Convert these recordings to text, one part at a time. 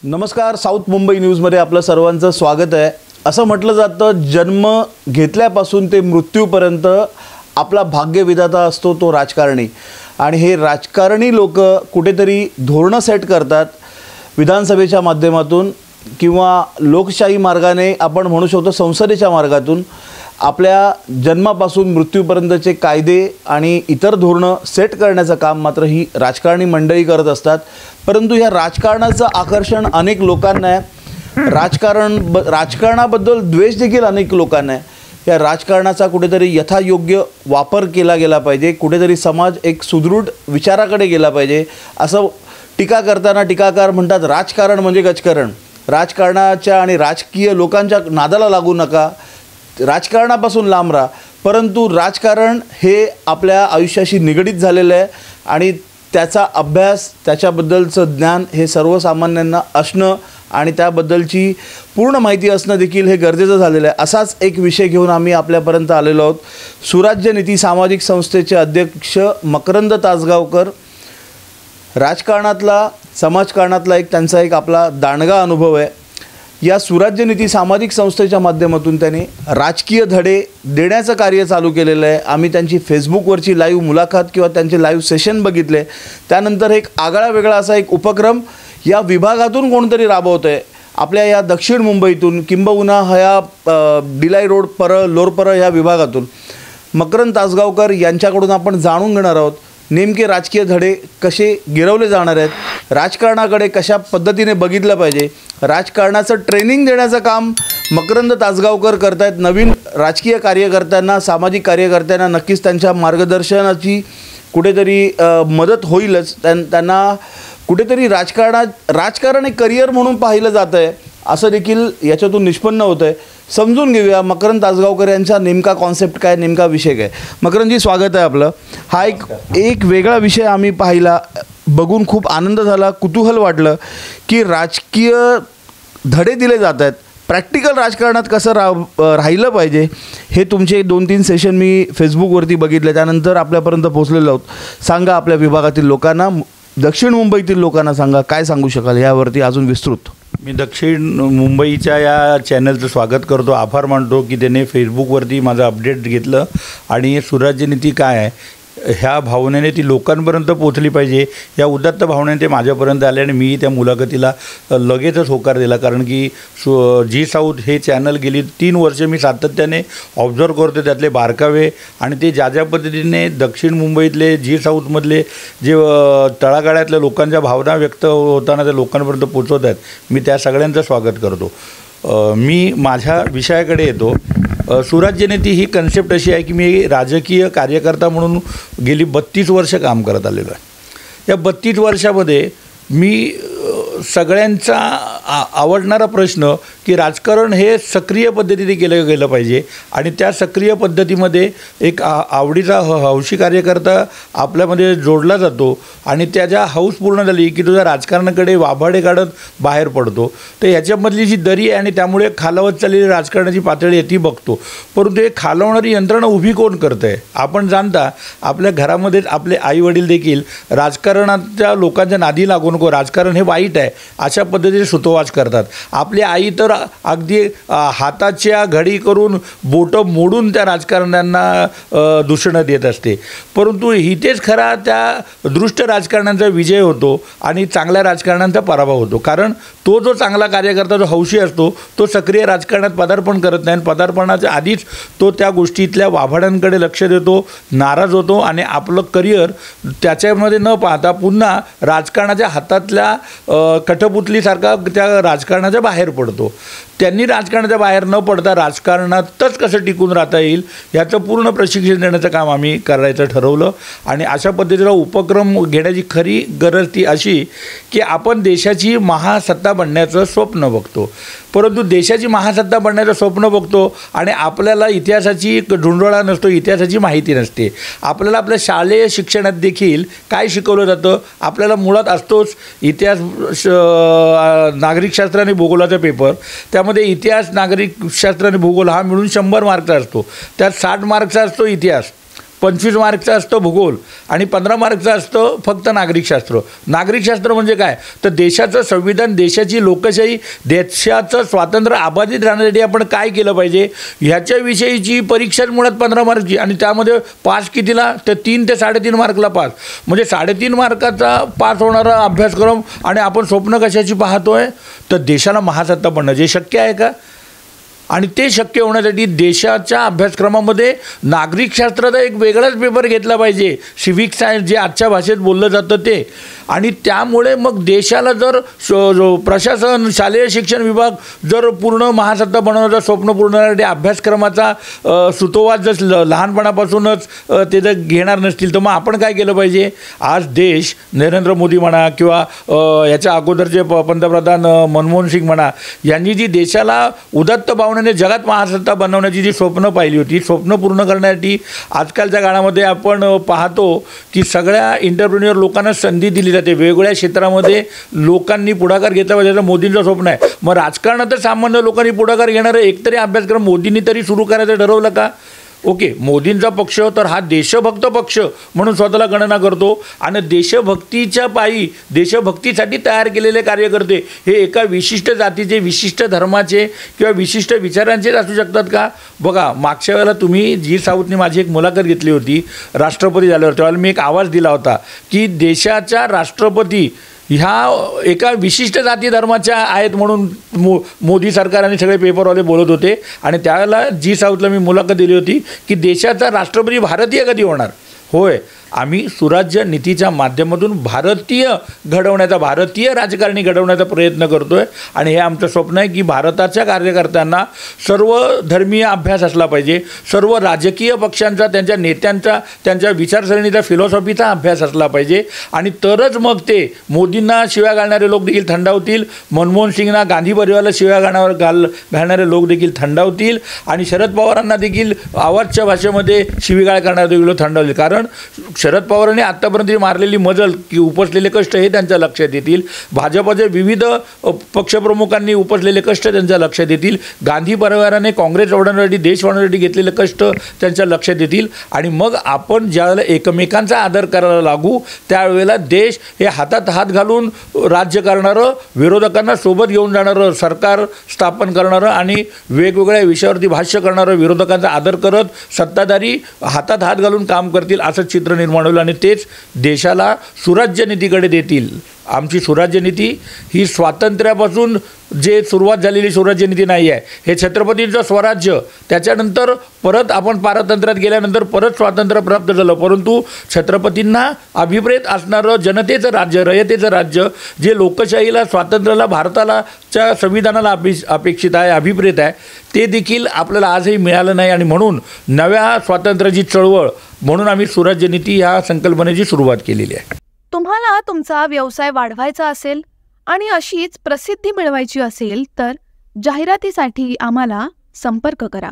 नमस्कार, साऊथ मुंबई न्यूजमध्ये आपलं सर्वांचं स्वागत आहे। असं म्हटलं जातं, जन्म घेतल्यापासून ते मृत्यूपर्यंत आपला भाग्यविधाता असतो तो राजकारणी। आणि हे राजकारणी लोक कुठेतरी धोरणं सेट करतात विधानसभेच्या माध्यमातून किंवा लोकशाही मार्गाने, आपण म्हणू शकतो संसदेच्या मार्गातून आपल्या जन्मापासून मृत्यूपर्यंतचे कायदे आणि इतर धोरणं सेट करण्याचं काम मात्र ही राजकारणी मंडळी करत असतात। परंतु या राजकारणाचं आकर्षण अनेक लोकांना आहे, राजकारणाबद्दल द्वेष देखील अनेक लोकांना आहे। या राजकारणाचा कुठेतरी यथायोग्य वापर केला गेला पाहिजे, कुठेतरी समाज एक सुदृढ विचाराकडे गेला पाहिजे असं टीका करताना टीकाकार म्हणतात, राजकारण म्हणजे गजकारण। राजकारणाच्या आणि राजकीय लोकांच्या नादाला लागू नका, राजकारणापासून लांब राहा। परंतु राजकारण हे आपल्या आयुष्याशी निगडित झालेलं आहे आणि त्याचा अभ्यास, त्याच्याबद्दलचं ज्ञान हे सर्वसामान्यांना असणं आणि त्याबद्दलची पूर्ण माहिती असणं देखील हे गरजेचं झालेलं आहे। असाच एक विषय घेऊन आम्ही आपल्यापर्यंत आलेलो आहोत। सुराज्य नीती सामाजिक संस्थेचे अध्यक्ष मकरंद तासगावकर, राजकारणातला समाजकारणातला त्यांचा आपला दांडगा अनुभव आहे। या सुराज्य नीती सामाजिक संस्थेच्या माध्यमातून त्यांनी राजकीय धडे देण्याचं कार्य चालू केलेलं आहे। आम्ही त्यांची फेसबुकवरची लाईव्ह मुलाखत किंवा त्यांचे लाईव्ह सेशन बघितले। त्यानंतर एक आगळा वेगळा असा एक उपक्रम या विभागातून कोणतरी राबवत आहे, आपल्या या दक्षिण मुंबईतून, किंबहुना ह्या डिलाई रोड परळ लोरपरळ या विभागातून मकरंद तासगावकर यांच्याकडून आपण जाणून घेणार आहोत नेमके राजकीय धडे कसे गिरवले जाणार आहेत, राजकारणाकडे कशा पद्धतीने बघितलं पाहिजे, राजकारणाचं ट्रेनिंग देण्याचं काम मकरंद तासगावकर करत आहेत। नवीन राजकीय कार्यकर्त्यांना, सामाजिक कार्यकर्त्यांना नक्कीच त्यांच्या मार्गदर्शनाची कुठेतरी मदत होईलच। त्यांना कुठेतरी राजकारण एक करिअर म्हणून पाहिलं जातं आहे असं देखील याच्यातून निष्पन्न होतं आहे। समजून घेऊया मकरंद तासगावकर यांचा नेमका कॉन्सेप्ट काय, नेमका विषय काय। मकरंदजी, स्वागत आहे आपलं। हा एक वेगळा विषय आम्ही पाहिला, बघून खूप आनंद झाला, कुतूहल वाटलं की राजकीय धडे दिले जात आहेत, प्रॅक्टिकल राजकारणात कसं राहिलं पाहिजे हे तुमचे 2-3 सेशन मी फेसबुकवरती बघितले, त्यानंतर आपल्यापर्यंत पोहोचलेलो आहोत। सांगा आपल्या विभागातील लोकांना, दक्षिण मुंबईतील लोकांना सांगा, काय सांगू शकाल यावरती अजून विस्तृत? मी दक्षिण मुंबईच्या या चॅनलचं स्वागत करतो, आभार मानतो की त्याने फेसबुकवरती माझं अपडेट घेतलं आणि सुराज्य नीती काय आहे ह्या भावनेने ती लोकांपर्यंत पोचली पाहिजे या उदात्त भावनेने ते माझ्यापर्यंत आले आणि मी त्या मुलाखतीला लगेचच होकार दिला। कारण की जी साऊथ हे चॅनल गेली 3 वर्ष मी सातत्याने ऑब्झर्व करतो, त्यातले बारकावे आणि ते ज्या पद्धतीने दक्षिण मुंबईतले जी साऊथमधले जे तळागाळातल्या लोकांच्या भावना व्यक्त होताना त्या लोकांपर्यंत पोचवत आहेत, मी त्या सगळ्यांचं स्वागत करतो। मी माझ्या विषयाकडे येतो। सुराज्य नीती ही कन्सेप्ट अशी आहे की मी राजकीय कार्यकर्ता म्हणून गेली 32 वर्ष काम करत आलेलो आहे। या 32 वर्षामध्ये मी सगळ्यांचा आवडणारा प्रश्न की राजकारण हे सक्रिय पद्धतीने केलं गेलं पाहिजे आणि त्या सक्रिय पद्धतीमध्ये एक आवडीचा हौशी कार्यकर्ता आपल्यामध्ये जोडला जातो आणि त्याच्या हौस पूर्ण झाली की तुझ्या राजकारणाकडे वाभाडे काढत बाहेर पडतो। तर ह्याच्यामधली जी दरी आहे आणि त्यामुळे खालावत चाललेली राजकारणाची पातळी आहे ती बघतो। परंतु हे खालवणारी यंत्रणा उभी कोण करतं आहे? आपण जाणता आपल्या घरामध्येच आपले आईवडील देखील राजकारणाच्या लोकांच्या नादी लागू नको, राजकारण हे वाईट आहे अशा पद्धतीने सुतोवाच करतात। आपली आई तर अगदी हाताच्या घडी करून बोटं मोडून त्या राजकारण्यांना दूषण देत असते। परंतु इथेच खरा त्या दुष्ट राजकारण्यांचा विजय होतो आणि चांगल्या राजकारण्यांचा पराभव होतो। कारण तो जो चांगला कार्यकर्ता जो हौशी असतो तो सक्रिय राजकारणात पदार्पण करत नाही, पदार्पणाच्या आधीच तो त्या गोष्टीतल्या वाभाड्यांकडे लक्ष देतो, नाराज होतो आणि आपलं करिअर त्याच्यामध्ये न पाहता पुन्हा राजकारणाच्या हातातल्या कठपुतलीसारखा त्या राजकारणाच्या बाहेर पडतो। त्यांनी राजकारणाच्या बाहेर न पडता राजकारणातच कसं टिकून राहता येईल याचं पूर्ण प्रशिक्षण देण्याचं काम आम्ही करायचं ठरवलं आणि अशा पद्धतीचा उपक्रम घेण्याची खरी गरज ती अशी की आपण देशाची महासत्ता बनण्याचं स्वप्न बघतो, परंतु देशाची महासत्ता बनण्याचं स्वप्न बघतो आणि आपल्याला इतिहासाची ढुंढोळा नसतो, इतिहासाची माहिती नसते। आपल्याला आपल्या शालेय शिक्षणात देखील काय शिकवलं जातं? आपल्याला मुळात असतोच इतिहास, नागरिकशास्त्र आणि भूगोलाचा पेपर, त्यामध्ये इतिहास, नागरिकशास्त्र आणि भूगोल हा मिळून 100 मार्कचा असतो, त्यात 60 मार्कचा असतो इतिहास, 25 मार्कचं असतं भूगोल आणि 15 मार्कचं असतं फक्त नागरिकशास्त्र. नागरिकशास्त्र म्हणजे काय, तर देशाचं संविधान, देशाची लोकशाही, देशाचं स्वातंत्र्य अबाधित राहण्यासाठी आपण काय केलं पाहिजे ह्याच्याविषयीची परीक्षाच मुळात 15 मार्कची, आणि त्यामध्ये पास कितीला, तर 3 ते 3.5 मार्कला पास. म्हणजे 3.5 मार्काचा पास होणारा अभ्यासक्रम, आणि आपण स्वप्न कशाची पाहतोय, तर देशाला महासत्ता बनणं. जे शक्य आहे का? आणि ते शक्य होण्यासाठी देशाच्या अभ्यासक्रमामध्ये नागरिकशास्त्राचा एक वेगळाच पेपर घेतला पाहिजे, सिव्हिक सायन्स जे आजच्या भाषेत बोललं जातं ते. आणि त्यामुळे मग देशाला जर प्रशासन, शालेय शिक्षण विभाग जर पूर्ण महासत्ता बनवण्याचं स्वप्न पूर्ण करण्यासाठी अभ्यासक्रमाचा सुतोवाच जर लहानपणापासूनच ते जर घेणार नसतील, तर मग आपण काय केलं पाहिजे. आज देश, नरेंद्र मोदी म्हणा किंवा याच्या अगोदरचे पंतप्रधान मनमोहन सिंग म्हणा, यांनी जी देशाला उदात्त भावनेने जगात महासत्ता बनवण्याची जी स्वप्न पाहिली होती, स्वप्न पूर्ण करण्यासाठी आजकालच्या काळामध्ये आपण पाहतो की सगळ्या इंटरप्रेन्युअर लोकांना संधी दिली जाते. वेगवेगळ्या क्षेत्रामध्ये लोकांनी पुढाकार घेतला पाहिजे, असं मोदींचं स्वप्न आहे. मग राजकारणात सामान्य लोकांनी पुढाकार घेणारं एकतरी अभ्यासक्रम मोदींनी तरी सुरू करायचं ठरवलं का? ओके, मोदींचा पक्ष तर हा देशभक्त पक्ष म्हणून स्वतःला गणना करतो, आणि देशभक्तीच्या पायी, देशभक्तीसाठी तयार केलेले कार्यकर्ते हे एका विशिष्ट जातीचे, विशिष्ट धर्माचे किंवा विशिष्ट विचारांचेच असू शकतात का? बघा, मागच्या वेळेला तुम्ही जी साऊथने माझी एक मुलाखत घेतली होती राष्ट्रपती झाल्यावर, त्यावेळेला मी एक आवाज दिला होता की देशाच्या राष्ट्रपती ह्या एका विशिष्ट जाती धर्माच्या आहेत म्हणून मोदी सरकार आणि सगळे पेपरवाले बोलत होते. आणि त्यावेळेला जी साऊथला मी मुलाखत दिली होती की देशाचा राष्ट्रपती भारतीय कधी होणार. होय, आम्ही सुराज्य नीतीच्या माध्यमातून भारतीय घडवण्याचा, भारतीय राजकारणी घडवण्याचा प्रयत्न करतो आहे. आणि हे आमचं स्वप्न आहे की भारताच्या कार्यकर्त्यांना सर्व धर्मीय अभ्यास असला पाहिजे, सर्व राजकीय पक्षांचा, त्यांच्या नेत्यांचा, त्यांच्या विचारसरणीचा, फिलॉसॉफीचा अभ्यास असला पाहिजे. आणि तरच मग ते मोदींना शिव्या घालणारे लोक देखील थंडावतील, मनमोहन सिंगना, गांधी परिवाराला शिव्या घालणारे लोक देखील थंडावतील, आणि शरद पवारांना देखील आवाजच्या भाषेमध्ये शिवीगाळ करणारे देखील लोक थंडावतील. कारण शरद पवारांनी आत्तापर्यंत मारलेली मजल की उपसलेले कष्ट हे त्यांच्या लक्षात येतील. भाजपचे विविध पक्षप्रमुखांनी उपसलेले कष्ट त्यांच्या लक्षात येतील. गांधी परिवाराने काँग्रेस वाढवण्यासाठी, देश वाढवण्यासाठी घेतलेले कष्ट त्यांच्या लक्षात येतील. आणि मग आपण ज्यावेळेला एकमेकांचा आदर करायला लागू, त्यावेळेला देश हे हातात हात घालून राज्य करणारं, विरोधकांना सोबत घेऊन जाणारं सरकार स्थापन करणारं, आणि वेगवेगळ्या विषयावरती भाष्य करणारं, विरोधकांचा आदर करत सत्ताधारी हातात हात घालून काम करतील असं चित्र निर्माण होईल. आणि तेच देशाला सुराज्य नीतीकडे देतील. आमची सुराज्य नीती ही स्वातंत्र्यापासून जे सुरुवात झालेली सुराज्य नीती नाही आहे. हे छत्रपतींचं स्वराज्य, त्याच्यानंतर परत आपण पारतंत्र्यात गेल्यानंतर परत स्वातंत्र्य प्राप्त झालं, परंतु छत्रपतींना अभिप्रेत असणारं जनतेचं राज्य, रयतेचं राज्य, जे लोकशाहीला, स्वातंत्र्याला, भारताला च्या संविधानाला अपेक्षित आहे, अभिप्रेत आहे, ते देखील आपल्याला आजही मिळालं नाही. आणि म्हणून नव्या स्वातंत्र्याची चळवळ म्हणून आम्ही सुराज्य नीती ह्या संकल्पनेची सुरुवात केलेली आहे. तुम्हाला तुमचा व्यवसाय वाढवायचा असेल आणि अशीच प्रसिद्धी मिळवायची असेल तर जाहिरातीसाठी आम्हाला संपर्क करा.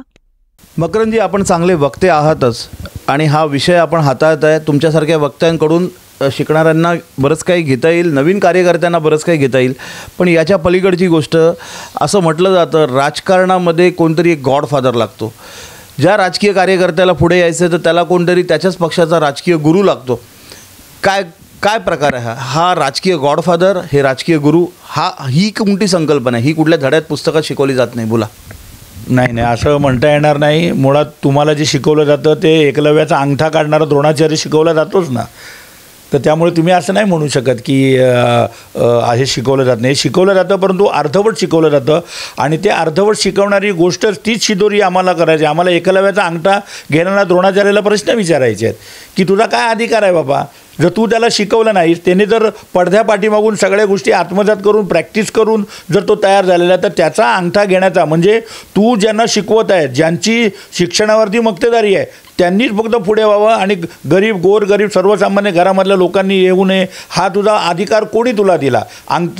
मकरंदजी, आपण चांगले वक्ते आहातच, आणि हा विषय आपण हाताळत आहे. तुमच्यासारख्या वक्त्यांकडून शिकणाऱ्यांना बरंच काही घेता येईल, नवीन कार्यकर्त्यांना बरंच काही घेता येईल. पण याच्या पलीकडची गोष्ट, असं म्हटलं जातं राजकारणामध्ये कोणतरी एक गॉडफादर लागतो. ज्या राजकीय कार्यकर्त्याला पुढे यायचं तर त्याला कोणतरी त्याच्याच पक्षाचा राजकीय गुरु लागतो. काय प्रकार आहे हा राजकीय गॉडफादर, हे राजकीय गुरु, ही कोणती संकल्पना आहे? ही कुठल्या धड्यात, पुस्तकात शिकवली जात नाही. बोला. नाही, असं म्हणता येणार नाही. मुळात तुम्हाला जे शिकवलं जातं ते एकलव्याचा अंगठा काढणारा द्रोणाचार्य शिकवला जातोच ना, तर त्यामुळे तुम्ही असं नाही म्हणू शकत की हे शिकवलं जात नाही. शिकवलं जातं, परंतु अर्धवट शिकवलं जातं. आणि ते अर्धवट शिकवणारी गोष्ट तीच शिदोरी आम्हाला करायची. आम्हाला एकलव्याचा अंगठा घेणारा द्रोणाचार्याला प्रश्न विचारायचे आहेत की तुझा काय अधिकार आहे बाबा, जर तू त्याला शिकवलं नाहीस, त्याने जर पडद्या पाठीमागून सगळ्या गोष्टी आत्मसात करून, प्रॅक्टिस करून जर तो तयार झालेला आहे, तर त्याचा अंगठा घेण्याचा, म्हणजे तू ज्यांना शिकवत आहे, ज्यांची शिक्षणावरती मक्तेदारी आहे, त्यांनीच फक्त पुढे व्हावं, आणि गोरगरीब सर्वसामान्य घरामधल्या लोकांनी येऊ नये, हा तुझा अधिकार कोणी तुला दिला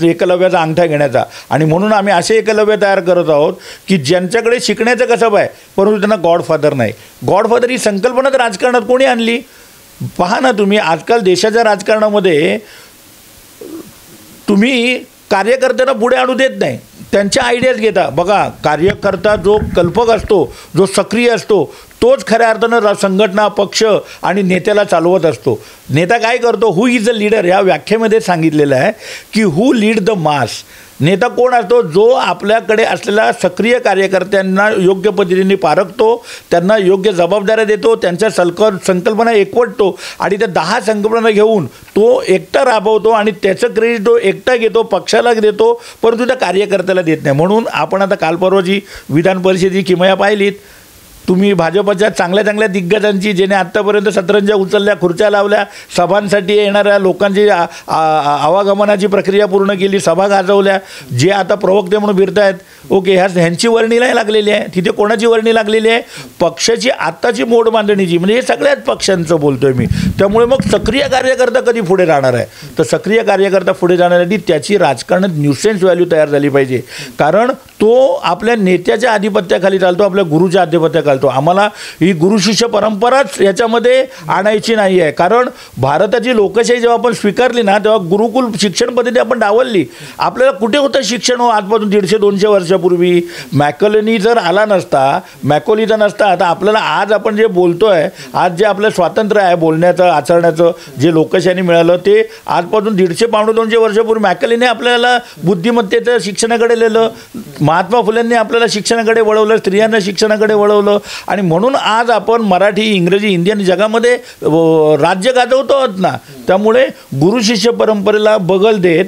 एकलव्याचा अंगठा घेण्याचा. आणि म्हणून आम्ही असे एकलव्य तयार करत आहोत की ज्यांच्याकडे शिकण्याचं कसब आहे, परंतु त्यांना गॉडफादर नाही. गॉडफादर ही संकल्पनाच राजकारणात कोणी आणली? पहा ना तुम्ही, आजकाल देशाच्या राजकारणामध्ये तुम्ही कार्यकर्त्यांना पुढे आणू देत नाही. त्यांच्या आयडियाज घेता. बघा, कार्यकर्ता जो कल्पक असतो, जो सक्रिय असतो, तोच खऱ्या अर्थानं संघटना, पक्ष आणि नेत्याला चालवत असतो. नेता काय करतो? हू इज अ लीडर या व्याख्येमध्ये सांगितलेलं आहे की हू लीड द मास. नेता कोण असतो? जो आपल्याकडे असलेल्या सक्रिय कार्यकर्त्यांना योग्य पद्धतीने पारखतो, त्यांना योग्य जबाबदाऱ्या देतो, त्यांच्या संकल्पना एकवटतो आणि त्या 10 संकल्पना घेऊन तो एकटा राबवतो आणि त्याचं क्रेडिट तो एकटा घेतो, पक्षाला देतो, परंतु त्या कार्यकर्त्याला देत नाही. म्हणून आपण आता काल परवाची विधान परिषदेची किमया पाहिलीत. तुम्ही भाजपच्या चांगल्या चांगल्या दिग्गजांची, ज्याने आत्तापर्यंत सतरंज्या उचलल्या, खुर्च्या लावल्या, सभांसाठी येणाऱ्या लोकांची आवागमनाची प्रक्रिया पूर्ण केली, सभा गाजवल्या, जे आता प्रवक्ते म्हणून फिरत आहेत, ओके, ह्यांची वर्णी नाही लागलेली आहे. तिथे कोणाची वर्णी लागलेली आहे? पक्षाची आत्ताची मोड बांधणीची. म्हणजे हे सगळ्याच पक्षांचं बोलतोय मी. त्यामुळे मग सक्रिय कार्यकर्ता कधी पुढे राहणार आहे? तर सक्रिय कार्यकर्ता पुढे जाण्यासाठी त्याची राजकारणात न्यूसेन्स व्हॅल्यू तयार झाली पाहिजे. कारण तो आपल्या नेत्याच्या आधिपत्याखाली चालतो, आपल्या गुरुच्या आधिपत्याखाली. आम्हाला ही गुरुशिष्य परंपराच याच्यामध्ये आणायची नाही आहे. कारण भारताची लोकशाही जेव्हा आपण स्वीकारली ना, तेव्हा गुरुकुल शिक्षण पद्धती आपण डावलली. आपल्याला कुठे होतं शिक्षण हो आजपासून 150-200 वर्षापूर्वी? मॅकॉलेनी जर आला नसता, मॅकॉलीचा नसता, तर आपल्याला आज आपण जे बोलतोय, आज जे आपलं स्वातंत्र्य आहे बोलण्याचं, आचरण्याचं, जे लोकशाहीने मिळालं, ते आजपासून 150-200 वर्षापूर्वी मॅकॉलेने आपल्याला बुद्धिमत्तेचं शिक्षणाकडे नेलं. महात्मा फुलेंनी आपल्याला शिक्षणाकडे वळवलं, स्त्रियांना शिक्षणाकडे वळवलं. आणि म्हणून आज आपण मराठी, इंग्रजी, हिंदी आणि जगामध्ये राज्य गाजवतो आहोत ना. त्यामुळे गुरुशिष्य परंपरेला बगल देत,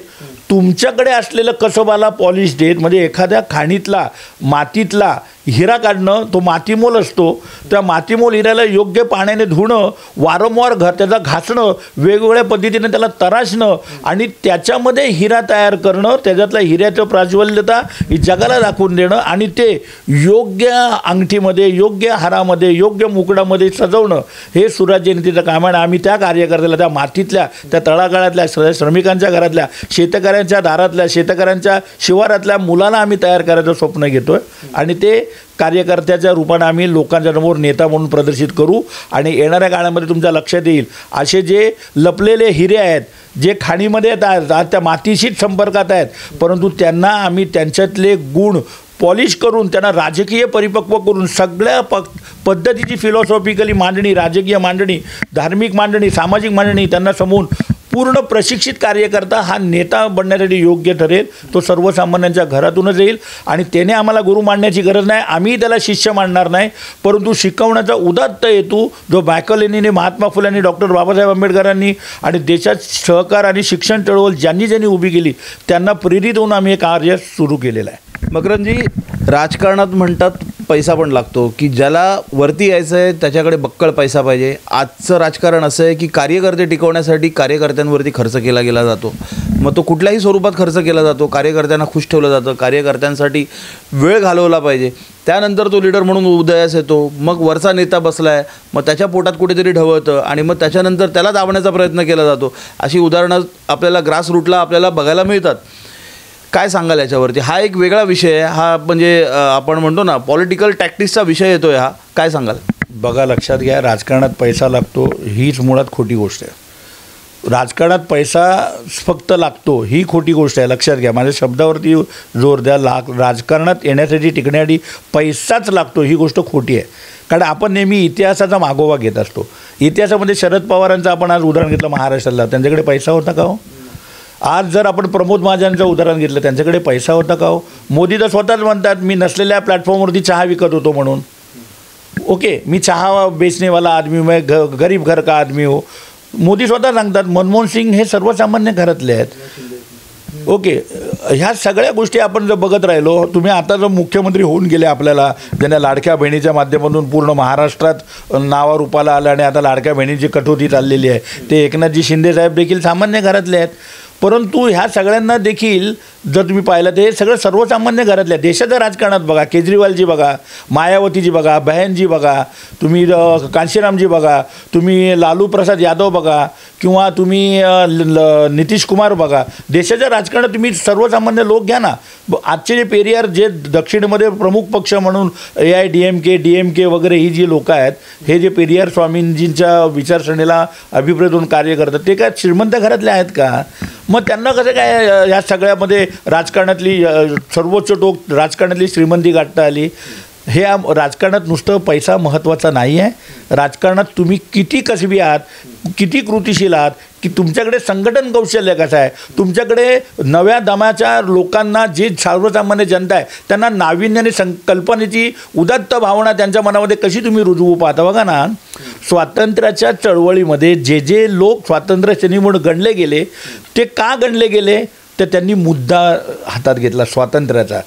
तुमच्याकडे असलेलं कसबाला पॉलिश देत, म्हणजे एखाद्या खाणीतला, मातीतला हिरा काढणं, तो मातीमोल असतो. त्या मातीमोल हिऱ्याला योग्य पाण्याने धुणं, वारंवार त्याचा घासणं, वेगवेगळ्या पद्धतीने त्याला तराशणं आणि त्याच्यामध्ये हिरा तयार करणं, त्याच्यातल्या हिऱ्याचं प्राज्वल्यता ही जगाला दाखवून देणं आणि ते योग्य अंगठीमध्ये, योग्य हारामध्ये, योग्य मुकुडामध्ये सजवणं, हे सुराज्यनीतीचं काम आहे. आम्ही त्या कार्यकर्त्याला, त्या मातीतल्या, त्या तळागाळातल्या, श्रमिकांच्या घरातल्या, शेतकऱ्यांच्या दारातल्या, शेतकऱ्यांच्या शिवारातल्या मुलाला आम्ही तयार करायचं स्वप्न घेतो आहे. आणि ते कार्यकर्त्याच्या रूपाने आम्ही लोकांच्या समोर नेता म्हणून प्रदर्शित करू. आणि येणाऱ्या काळामध्ये तुमच्या लक्षात येईल, असे जे लपलेले हिरे आहेत, जे खाणीमध्ये येतात, आज त्या मातीशीच संपर्कात आहेत, परंतु त्यांना आम्ही त्यांच्यातले गुण पॉलिश करून, त्यांना राजकीय परिपक्व करून, सगळ्या पद्धतीची फिलॉसॉफिकली मांडणी, राजकीय मांडणी, धार्मिक मांडणी, सामाजिक मांडणी त्यांना समोरून पूर्ण प्रशिक्षित कार्यकर्ता हा नेता बनण्यासाठी योग्य ठरेल. तो सर्वसामान्यांच्या घरातूनच येईल आणि त्याने आम्हाला गुरु मांडण्याची गरज नाही, आम्ही त्याला शिष्य मांडणार नाही. परंतु शिकवण्याचा उदात्त हेतू जो मॅकॉलेनीने, महात्मा फुलेंनी, डॉक्टर बाबासाहेब आंबेडकरांनी आणि देशात सहकार आणि शिक्षण चळवळ ज्यांनी ज्यांनी उभी केली, त्यांना प्रेरित होऊन आम्ही हे कार्य सुरू केलेलं आहे. मकरंदजी, राजकारणात म्हणतात पैसा पण लागतो, की ज्याला वरती यायचं आहे त्याच्याकडे बक्कळ पैसा पाहिजे. आजचं राजकारण असं आहे की कार्यकर्ते टिकवण्यासाठी कार्यकर्त्यांवरती खर्च केला गेला जातो. मग तो कुठल्याही स्वरूपात खर्च केला जातो. कार्यकर्त्यांना खुश ठेवलं जातं, कार्यकर्त्यांसाठी वेळ घालवला पाहिजे. त्यानंतर तो लीडर म्हणून उदयास येतो. मग वरचा नेता बसला आहे, मग त्याच्या पोटात कुठेतरी ढवळतं आणि मग त्याच्यानंतर त्याला दाबण्याचा प्रयत्न केला जातो. अशी उदाहरणं आपल्याला ग्रास रूटला आपल्याला बघायला मिळतात. काय सांगाल याच्यावरती? हा एक वेगळा विषय आहे. हा म्हणजे आपण म्हणतो ना, पॉलिटिकल टॅक्टिक्सचा विषय येतोय हा. काय सांगाल? बघा, लक्षात घ्या, राजकारणात पैसा लागतो हीच मुळात खोटी गोष्ट आहे. राजकारणात पैसा फक्त लागतो ही खोटी गोष्ट आहे. लक्षात घ्या, माझ्या शब्दावरती जोर द्या. राजकारणात येण्यासाठी, टिकण्यासाठी पैसाच लागतो ही गोष्ट खोटी आहे. कारण आपण नेहमी इतिहासाचा मागोवा घेत असतो. इतिहासामध्ये शरद पवारांचं आपण आज उदाहरण घेतलं महाराष्ट्राला, त्यांच्याकडे पैसा होता का हो? आज जर आपण प्रमोद महाजनचं उदाहरण घेतलं, त्यांच्याकडे पैसा होता का हो? मोदी तर स्वतःच म्हणतात, मी नसलेल्या प्लॅटफॉर्मवरती चहा विकत होतो म्हणून. ओके, मी चहा बेचनेवाला आदमी, मैं गरीब घर का आदमी हो. मोदी स्वतः सांगतात. मनमोहन सिंग हे सर्वसामान्य घरातले आहेत. ओके, ह्या सगळ्या गोष्टी आपण जर बघत राहिलो, तुम्ही आता जर मुख्यमंत्री होऊन गेले, आपल्याला ज्यांना लाडक्या बहिणीच्या माध्यमातून पूर्ण महाराष्ट्रात नावारूपाला आलं आणि आता लाडक्या बहिणीची कटोती चाललेली आहे, ते एकनाथजी शिंदे साहेब देखील सामान्य घरातले आहेत. परंतु ह्या सगळ्यांना देखील जर तुम्ही पाहिलं तर हे सगळं सर्वसामान्य घरातल्या. देशाच्या राजकारणात बघा, केजरीवालजी बघा, मायावतीजी बघा, बहनजी बघा, तुम्ही कांशीरामजी बघा, तुम्ही लालू प्रसाद यादव बघा, किंवा तुम्ही नितीश कुमार बघा. देशाच्या राजकारणात तुम्ही सर्वसामान्य लोक घ्या ना. आजचे जे पेरियार, जे दक्षिणमध्ये प्रमुख पक्ष म्हणून AIDMK, DMK वगैरे ही जी लोक आहेत, हे जे पेरियार स्वामींजींच्या विचारसरणीला अभिप्रेत होऊन कार्य करतात, ते काय श्रीमंत घरातले आहेत का? मग त्यांना कसं काय या सगळ्यामध्ये राजकारणातली सर्वोच्च टोक राजकारणातली श्रीमंती गाठता आली? हे राजकारणात नुसतं पैसा महत्त्वाचा नाही आहे. राजकारणात तुम्ही किती कसबी आहात, किती कृतिशील आहात, की तुमच्याकडे संघटन कौशल्य कसं आहे, तुमच्याकडे नव्या दमाच्या लोकांना जे सर्वसामान्य जनता आहे त्यांना नाविन्याने कल्पनेची उदात्त भावना त्यांच्या मनामध्ये कशी तुम्ही रुजवू पाहता. बघा ना, स्वातंत्र्याच्या चळवळीमध्ये जे लोक स्वातंत्र्यसेनी म्हणून गणले गेले ते का गणले गेले, तर त्यांनी मुद्दा हातात घेतला स्वातंत्र्याचा.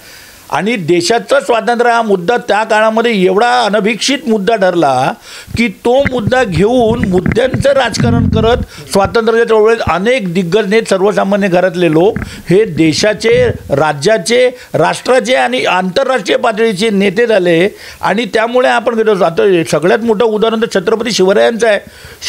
आणि देशाचं स्वातंत्र्य हा मुद्दा त्या काळामध्ये एवढा अनभिक्षित मुद्दा ठरला की तो मुद्दा घेऊन मुद्द्यांचं राजकारण करत स्वातंत्र्याच्या चळवळीत अनेक दिग्गज नेते, सर्वसामान्य घरातले लोक हे देशाचे, राज्याचे, राष्ट्राचे आणि आंतरराष्ट्रीय पातळीचे नेते झाले. आणि त्यामुळे आपण घेतो आता सगळ्यात मोठं उदाहरण तर छत्रपती शिवरायांचं आहे.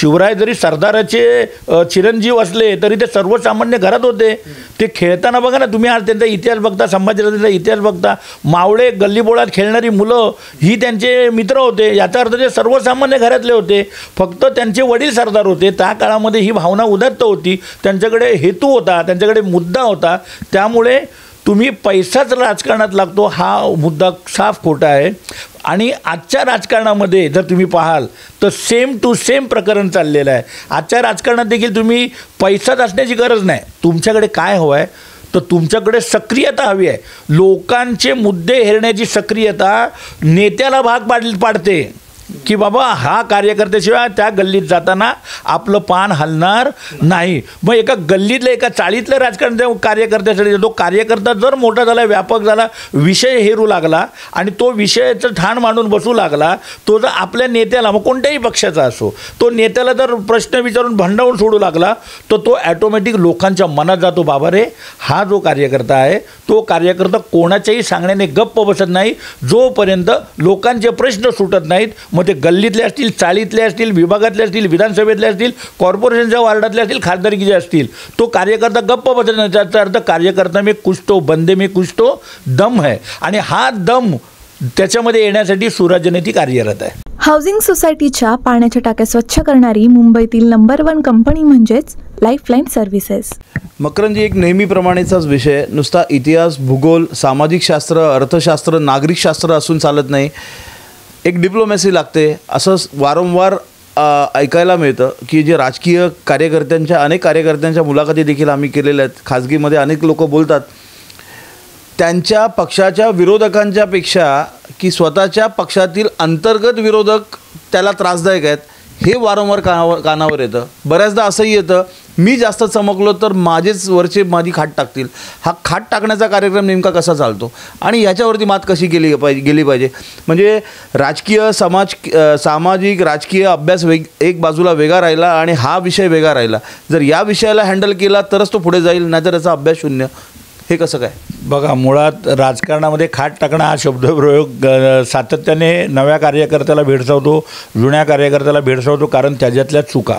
शिवराय जरी सरदाराचे चिरंजीव असले तरी ते सर्वसामान्य घरात होते. ते खेळताना बघा ना, तुम्ही आज त्यांचा इतिहास बघता, संभाजीराजांचा इतिहास बघता, मावळे गल्लीबोळात खेळणारी मुलं ही त्यांचे मित्र होते. याचा अर्थ ते सर्वसामान्य घरातले होते. फक्त त्यांचे वडील सरदार होते. त्या काळामध्ये ही भावना उदात्त होती, त्यांच्याकडे हेतू होता, त्यांच्याकडे मुद्दा होता. त्यामुळे तुम्ही पैसाच राजकारणात लागतो हा मुद्दा साफ खोटा आहे. आणि आजच्या राजकारणामध्ये जर तुम्ही पाहाल तर सेम टू सेम प्रकरण चाललेलं आहे. आजच्या राजकारणात देखील तुम्ही पैसाच असण्याची गरज नाही. तुमच्याकडे काय हवं आहे, तर तुमच्याकडे सक्रियता हवी आहे. लोकांचे मुद्दे हेरण्याची सक्रियता नेत्याला भाग पाडते की बाबा हा कार्यकर्त्याशिवाय त्या गल्लीत जाताना आपलं पान हलणार नाही. मग एका गल्लीतल्या, एका चाळीतल्या राजकारण कार्यकर्त्यासाठी तो कार्यकर्ता जर मोठा झाला, व्यापक झाला, विषय हेरू लागला आणि तो विषयाचं ठाण मांडून बसू लागला, तो जर आपल्या नेत्याला, मग कोणत्याही पक्षाचा असो, तो नेत्याला जर प्रश्न विचारून भांडावून सोडू लागला तर तो ॲटोमॅटिक लोकांच्या मनात जातो. बाबा रे, हा जो कार्यकर्ता आहे तो कार्यकर्ता कोणाच्याही सांगण्याने गप्प बसत नाही. जोपर्यंत लोकांचे प्रश्न सुटत नाहीत, मग ते गल्लीतले असतील, चाळीतले असतील, विभागातले असतील, विधानसभेतले असतील, कॉर्पोरेशनच्या वार्डातले असतील, खासदारकीचे असतील, तो कार्यकर्ता गप्प बसत नाही. त्याचा अर्थ कार्यकर्ता में कुछ तो बंदे में कुछ तो दम है. आणि हा दम त्याच्यामध्ये येण्यासाठी सुराज्यनीती कार्यरत आहे. हाऊसिंग सोसायटीच्या पाण्याच्या टाक्या स्वच्छ करणारी मुंबईतील नंबर 1 कंपनी म्हणजेच लाईफलाईन सर्व्हिसेस. मकरंजी, एक नेहमीप्रमाणेचाच विषय, नुसता इतिहास, भूगोल, सामाजिक शास्त्र, अर्थशास्त्र, नागरिक शास्त्र असून चालत नाही. एक डिप्लोमॅसी लागते. असं वारंवार ऐकायला मिळतं की जे राजकीय कार्यकर्त्यांच्या, अनेक कार्यकर्त्यांच्या मुलाखती देखील आम्ही केलेल्या आहेत. खाजगीमध्ये अनेक लोक बोलतात त्यांच्या पक्षाच्या विरोधकांच्यापेक्षा की स्वतःच्या पक्षातील अंतर्गत विरोधक त्याला त्रासदायक आहेत, हे वारंवार कानावर येतं. बऱ्याचदा असंही येतं, मी जास्त चमकलो तर माझेच वरचे माझी खाट टाकतील. हा खाट टाकण्याचा कार्यक्रम नेमका कसा चालतो आणि ह्याच्यावरती मात कशी गेली पाहिजे. म्हणजे राजकीय, सामाजिक राजकीय अभ्यास एक बाजूला वेगळा राहिला आणि हा विषय वेगळा राहिला. जर या विषयाला हँडल केला तरच तो पुढे जाईल, नाहीतर याचा अभ्यास शून्य. हे कसं काय? बघा, मुळात राजकारणामध्ये खाट टाकणं हा शब्दप्रयोग सातत्याने नव्या कार्यकर्त्याला भेडसावतो, जुन्या कार्यकर्त्याला भेडसावतो. कारण त्याच्यातल्या चुका,